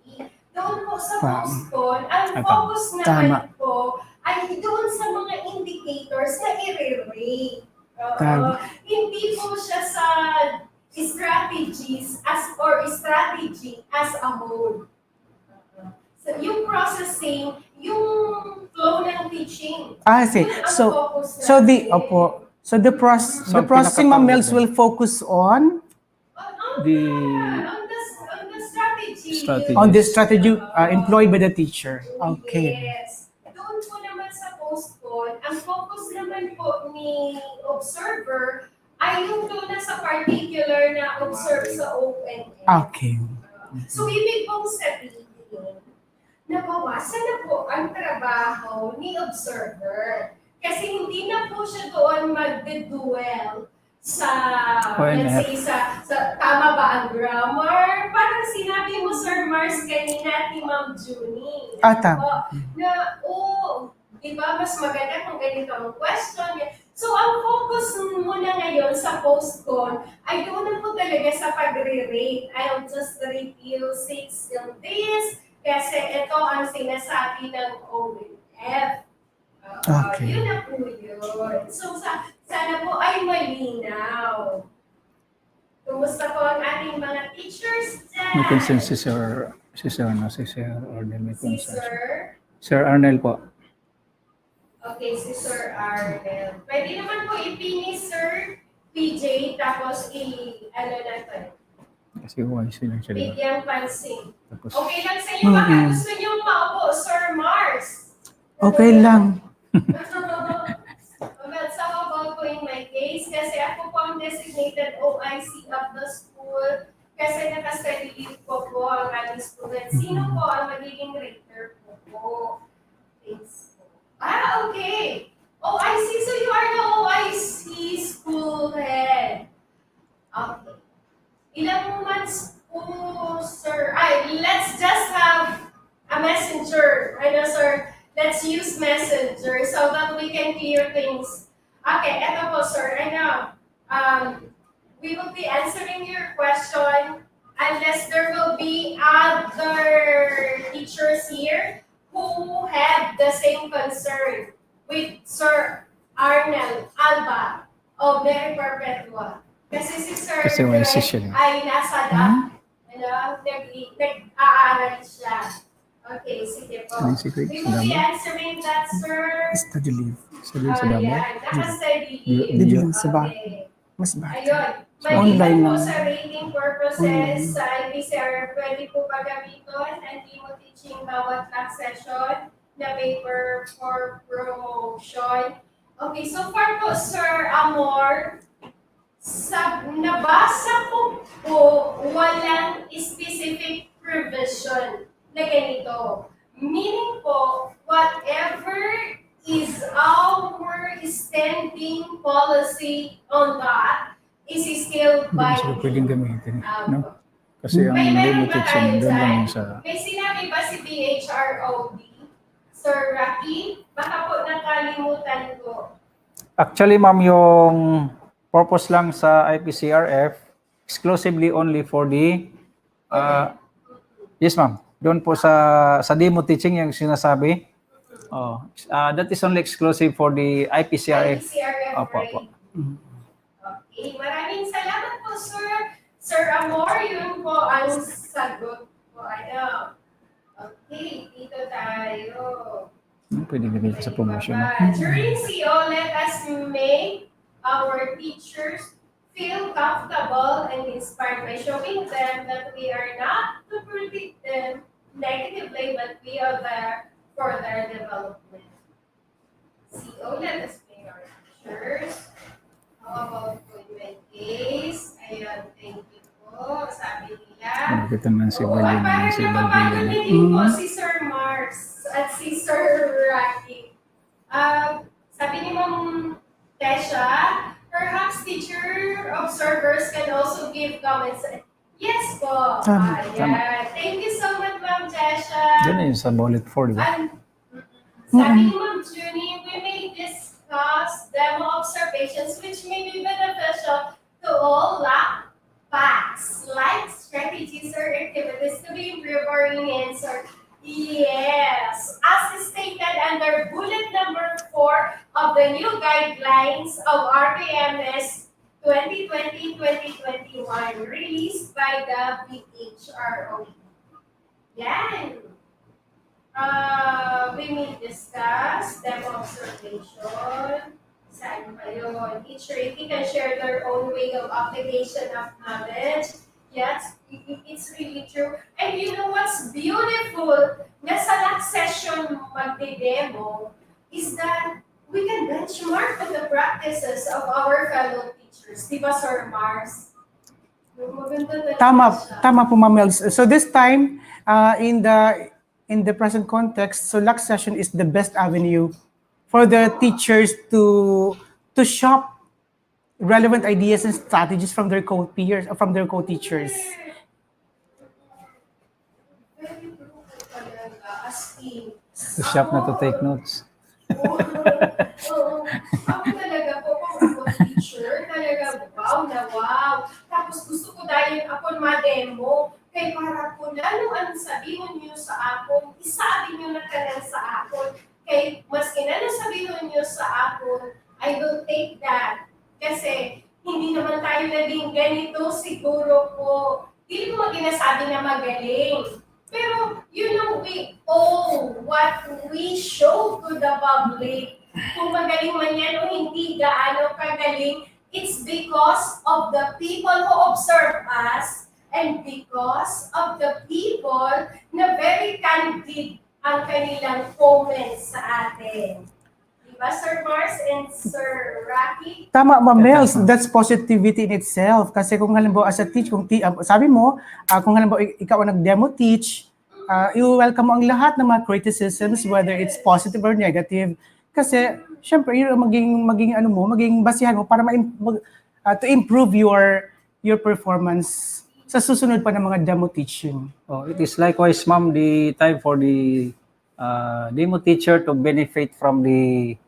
Doon po sa post-con, ang focus naman po ay doon sa mga indicators na i-rate. Hindi po siya sa strategies strategy as a whole. So, yung processing, yung flow ng teaching. See. Yun ang So focus the natin. the processing, Ma'am Mels, will focus on On The- the strategy. Strategy. the strategy employed by the teacher. Okay. Yes. Doon po naman sa post-con, ang focus naman po ni observer ay yung doon na sa particular na observe sa ONF. Okay. So, ibig pong sabihin, nabawasan na po ang trabaho ni observer. Kasi hindi na po siya doon magde-duel sa, let's say, sa tama ba ang grammar? Parang sinabi mo, Sir Mars, kanina ni Ma'am Junie. Tama. Na, di ba, mas maganda kung ganito ang question. So, ang focus muna ngayon sa post-con ay doon na po talaga sa pagre-rate. I'll just rate you 6 in this kasi ito ang sinasabi ng ONF. Okay. Yun na po yun. So, sana po ay malinaw. Kumusta po ang ating mga teachers dyan? May consensus si Sir Arnel. May Si consensus. Sir? Sir Arnel po. Okay, si Sir Arnel. Pwede naman po ipini Sir PJ, tapos ano na to, Kasi wise lang siya. Diba? bigyang pansin. Tapos, Okay lang sa inyo, baka gusto niyo maupo, Sir Mars. Okay lang. Well, so about po in my case, kasi ako po ang designated OIC of the school, kasi naka-study leave po ang aming student. Sino po ang magiging rater po? Thanks po. Okay. OIC, so you are the OIC school head. Okay. Ilang months po, sir? Let's just have a messenger. I know, sir. Let's use messenger so that we can clear things. Okay, eto po, sir. I know. we will be answering your question unless there will be other teachers here who have the same concern with Sir Arnel Alba of Mary Perpetua. Kasi si Sir Kasi may Greg session. ay nasa nag-aaral siya. Okay, sige po. Ano yung secret? We Sa will be dama? answering that, sir. Study leave. Sa din sa dama? Ayan, naka-study leave. Did you sa ba? Okay. Mas bata. Ayun. Online Maliban po lang. sa rating purposes, sa IPCR, pwede po ba gamiton ang Demo Teaching bawat class session na paper for promotion? Okay, so far po, Sir Amor, nabasa ko po walang specific provision na ganito. Meaning po, whatever is our standing policy on that is still Hindi mo sila binding. pwedeng gamitin. No? Kasi ang May meron limited ba siya tayo doon lang dyan? yun sa... May sinabi ba si BHROD? Sir Rocky? Baka po nakalimutan ko. Actually, ma'am, yung purpose lang sa IPCRF, exclusively only for the... yes, ma'am. Doon po sa demo teaching yung sinasabi. That is only exclusive for the IPCRF. IPCRF Opo, opo. rate. Okay, maraming salamat po, sir. Sir Amor, yun po ang sagot po. Ano? Okay, dito tayo. Pwede gamitin sa promotion. During CO, let us make our teachers feel comfortable and inspired by showing them that we are not to predict them negatively, but we are there for their development. CO, let us make our teachers. How about appointment case? Ayun, thank you po. Sabi nila. Nakita naman si Oo, Balin. parang Si napapagod Balin. na din po si Sir Mars at si Sir Rocky. Sabi ni Ma'am Tesha, perhaps teacher observers can also give comments. Yes po. Tama, Ayan. Thank you so much, Ma'am Tesha. Doon yun sa bullet 4, di ba? Sabi ni Ma'am Junie, we may discuss demo observations which may be beneficial to all facts, like strategies or activities to be improved or enhanced. Yes, as stated under bullet number 4 of the new guidelines of RPMS 2020-2021 released by the BHRO. Yan. We may discuss demo observation. Saan pa yun? Each rating can share their own way of application of knowledge. Yes, it's really true. And you know what's beautiful na sa next session magde-demo is that we can benchmark on the practices of our fellow teachers. Di ba, Sir Mars? Maganda talaga siya. Tama po, Ma'am Mels. So this time, in the present context, so LAC session is the best avenue for the teachers to shop relevant ideas and strategies from their co-peers or from their co-teachers. Very true po talaga, as in. To shop na to take notes. Oo. Ako talaga po, kung ako teacher, talaga wow. Tapos gusto ko dahil ako ma-demo, kay para po na ano sabihin niyo sa akon, isabi niyo na ka sa akon. Kay mas kinano sabihin niyo sa akon, I will take that. Kasi hindi naman tayo naging ganito siguro po. Hindi ko maginasabi na magaling. Pero, you know, we owe what we show to the public. Kung magaling man yan o hindi gaano kagaling, it's because of the people who observe us and because of the people na very candid ang kanilang comments sa atin. Diba, Sir Mars and Sir Rocky? Tama, Ma'am Mels, that's positivity in itself. Kasi kung halimbawa as a teach, sabi mo, kung halimbawa ikaw ang nag-demo teach, i-welcome mo ang lahat ng mga criticisms, whether it's positive or negative. Kasi, syempre, yun ang maging basihan mo para to improve your performance sa susunod pa ng mga demo teaching. It is likewise, ma'am, the time for the demo teacher to benefit from the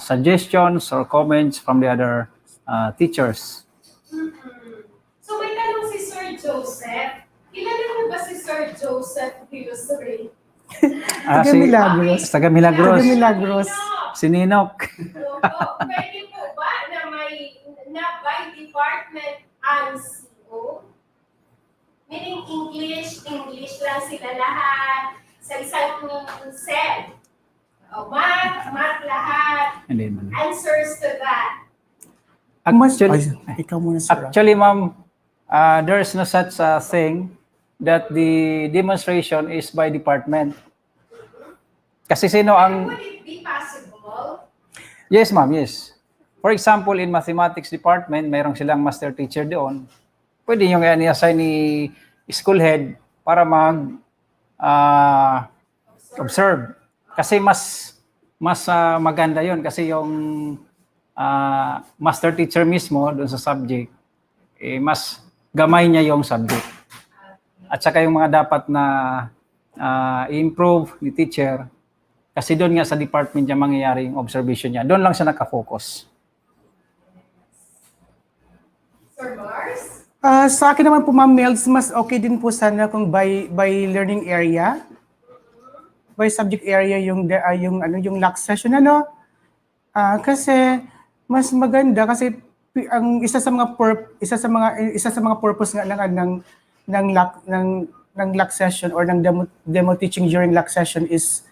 suggestions or comments from the other teachers. Sir Joseph. Kilala mo ba si Sir Joseph Hilosre? Taga Milagros. Taga Milagros. Taga Milagros. Si Ninok. Opo, pwede po ba na by department ang CO? Meaning English lang sila lahat sa isang cell. Math lahat. Hindi man. Answers to that. Actually, Ikaw muna, sir. actually, ma'am, there is no such thing that the demonstration is by department. Kasi sino ang... Would it be possible? Yes, ma'am, yes. For example, in mathematics department, mayroong silang master teacher doon. Pwede nyo kaya ni-assign ni school head para observe. Kasi mas maganda yon kasi yung master teacher mismo doon sa subject, mas gamay niya yung subject. At saka yung mga dapat na improve ni teacher, kasi doon nga sa department niya mangyayari yung observation niya. Doon lang siya nakafocus. Sir Mars? Sa akin naman po, Ma'am Mels, mas okay din po sana kung by learning area, by subject area yung lock session kasi mas maganda kasi ang isa sa mga purpose nga ng lock session or ng demo teaching during lock session is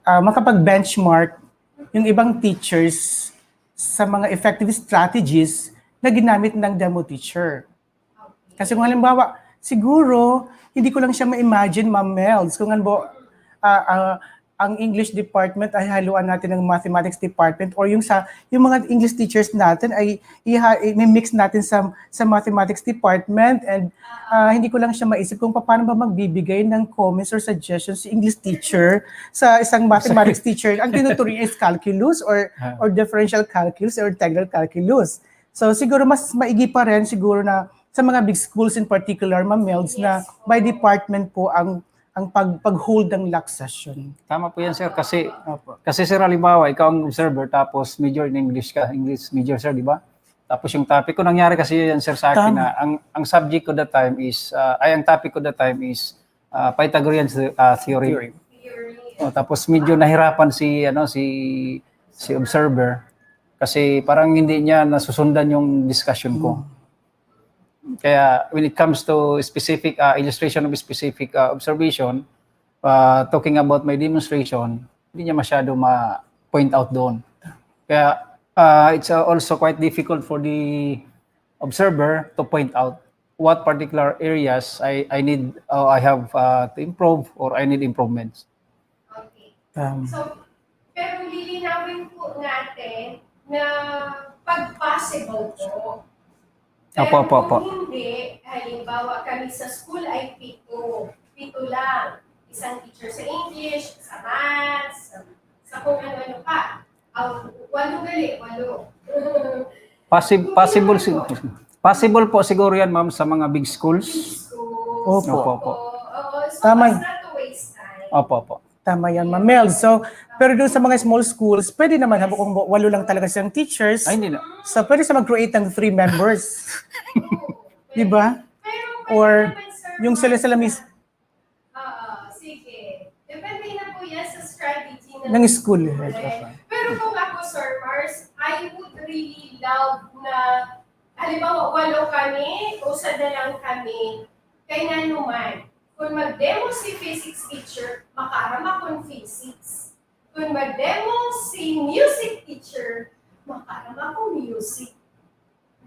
makapag-benchmark yung ibang teachers sa mga effective strategies na ginamit ng demo teacher. Kasi kung halimbawa, siguro, hindi ko lang siya ma-imagine, Ma'am Mels, kung ang English department ay haluan natin ng mathematics department or yung mga English teachers natin ay i-mix natin sa mathematics department and hindi ko lang siya maisip kung paano ba magbibigay ng comments or suggestions si English teacher sa isang mathematics teacher. Ang tinuturing is calculus or differential calculus or integral calculus. So siguro mas maigi pa rin siguro na sa mga big schools in particular, Ma'am Mels, na by department po ang pag-hold ng lock session. Tama po yan, sir. Kasi sir, halimbawa, ikaw ang observer, tapos major in English ka, English major, sir, di ba? Tapos yung topic ko, nangyari kasi yan, sir, sa akin na ang subject ko that time is, ang topic ko that time is Pythagorean theory. Tapos medyo nahirapan si observer kasi parang hindi niya nasusundan yung discussion ko. Kaya when it comes to specific illustration of specific observation, talking about my demonstration, hindi niya masyado ma-point out doon. Kaya it's also quite difficult for the observer to point out what particular areas I have to improve or I need improvements. Okay. So, pero lilinawin po natin na pag possible po, pero kung hindi, halimbawa kami sa school ay pito lang. Isang teacher sa English, sa maths, sa kung ano-ano pa. 8 Possible po siguro yan, ma'am, sa mga big schools. Opo. So, Tama. as not to waste time. Opo. Tama yan, Ma'am Mels. So, pero doon sa mga small schools, pwede naman, kung 8 lang talaga silang teachers, Ay, hindi na. so pwede sa mag-create ng 3 members. Di ba? Or yung sila mismo Sige. Depende na po yan sa strategy ng school. Pero kung ako, Sir Mars, I would really love na, halimbawa, 8 kami, o sada lang kami, kaya nga naman, kung mag-demo si physics teacher, makarama kung physics. Kung mag-demo si music teacher, makarama kung music.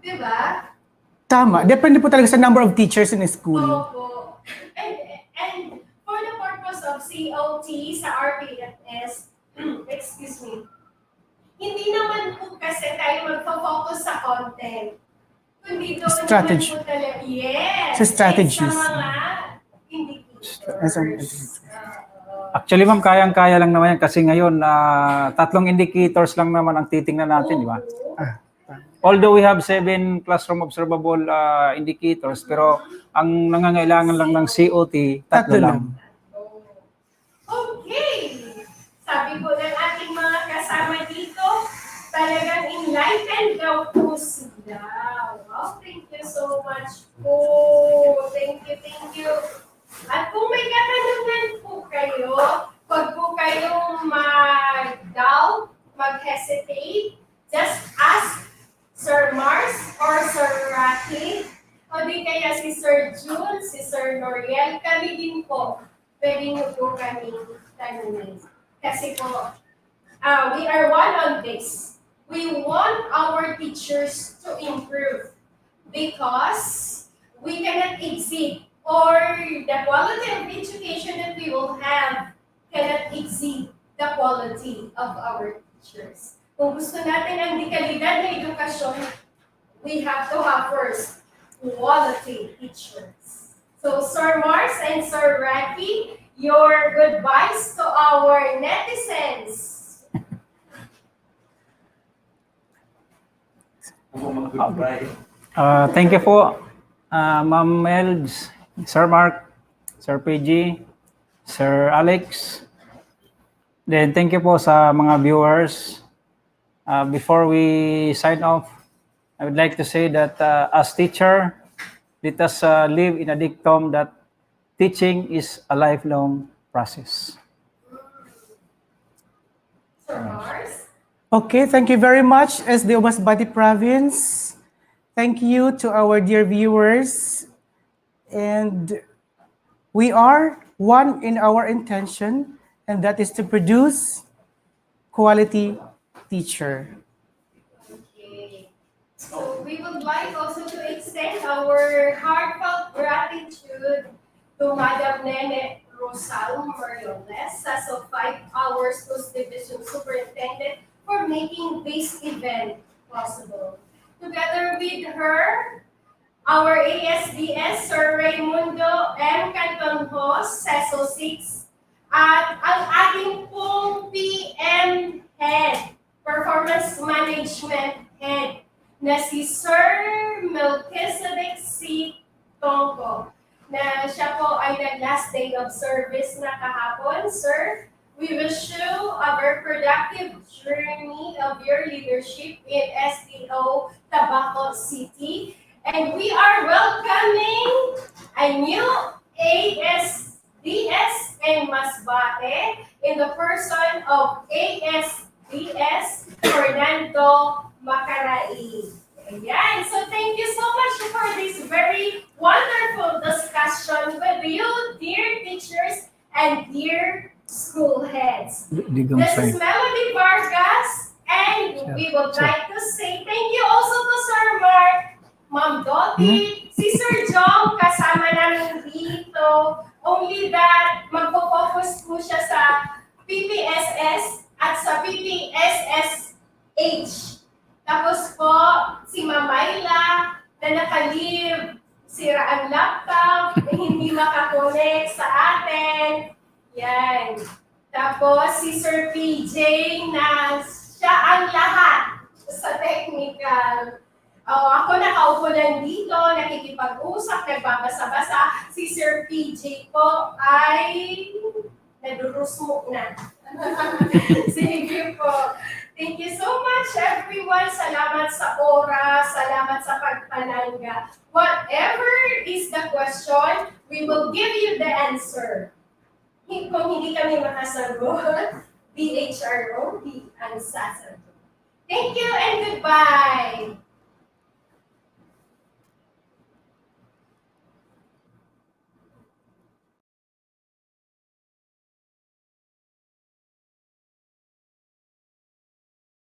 Diba? Tama. Depende po talaga sa number of teachers in a school. Opo. And for the purpose of COT sa RPMS, excuse me, hindi naman po kasi tayo magpo-focus sa content. Kundi doon Strategy. naman po talaga, yes. Sa strategies. Sa mga indicators. Actually, ma'am, kayang-kaya lang naman yan kasi ngayon, 3 indicators lang naman ang titingnan natin, di ba? Although we have 7 classroom observable indicators, pero ang nangangailangan lang ng COT, 3 lang. Okay. Sabi po ng ating mga kasama dito, talagang enlightened daw po sila. Wow, thank you so much po. Thank you. At kung may katanungan po kayo, huwag po kayong mag-doubt, mag-hesitate. Just ask Sir Mars or Sir Rocky, o di kaya si Sir June, si Sir Noriel, kami din po. Pwede niyo po kami tanungin. Kasi po, we are one on this. We want our teachers to improve because we cannot exceed, or the quality of education that we will have cannot exceed the quality of our teachers. Kung gusto natin ang dekalidad na edukasyon, we have to have first quality teachers. So Sir Mars and Sir Rocky, your goodbyes to our netizens. Thank you po, Ma'am Melgs, Sir Mark, Sir PG, Sir Alex. Then thank you po sa mga viewers. Before we sign off, I would like to say that as teacher, let us live in a dictum that teaching is a lifelong process. Sir Mars? Okay, thank you very much, SD Masbate Province. Thank you to our dear viewers. And we are one in our intention, and that is to produce quality teacher. Okay. So we would like also to extend our heartfelt gratitude to Madam Nene Rosal Moriones as a 5-hour Schools Division Superintendent for making this event possible. Together with her, our ASDS, Sir Raimundo M. Cantonhos, CESO 6, at ang ating pong PM Head, Performance Management Head, na si Sir Melchizedek C. Tongko, na siya po ay nag-last day of service na kahapon. Sir, we wish you a very productive journey of your leadership in SDO Tabaco City. And we are welcoming a new ASDS in Masbate in the person of ASDS Fernando Macarai. Ayan. So thank you so much for this very wonderful discussion with you, dear teachers and dear school heads. This is Melody Vargas, and we would like to say thank you also to Sir Mark, Ma'am Dottie, si Sir Jong, kasama namin dito. Only that, magpo-focus po siya sa PPSS at sa PPSSH. Tapos po, si Mamayla, na nakalib, sira ang laptop, hindi makakonect sa atin. Yan. Tapos si Sir PJ na siya ang lahat sa technical. Ako nakaupo lang dito, nakikipag-usap, nagbabasa-basa. Si Sir PJ po ay nadurusmok na. Sige po. Thank you so much, everyone. Salamat sa oras, salamat sa pagpanangga. Whatever is the question, we will give you the answer. Kung hindi kami makasagot, BHRO, ang sasagot. Thank you and goodbye!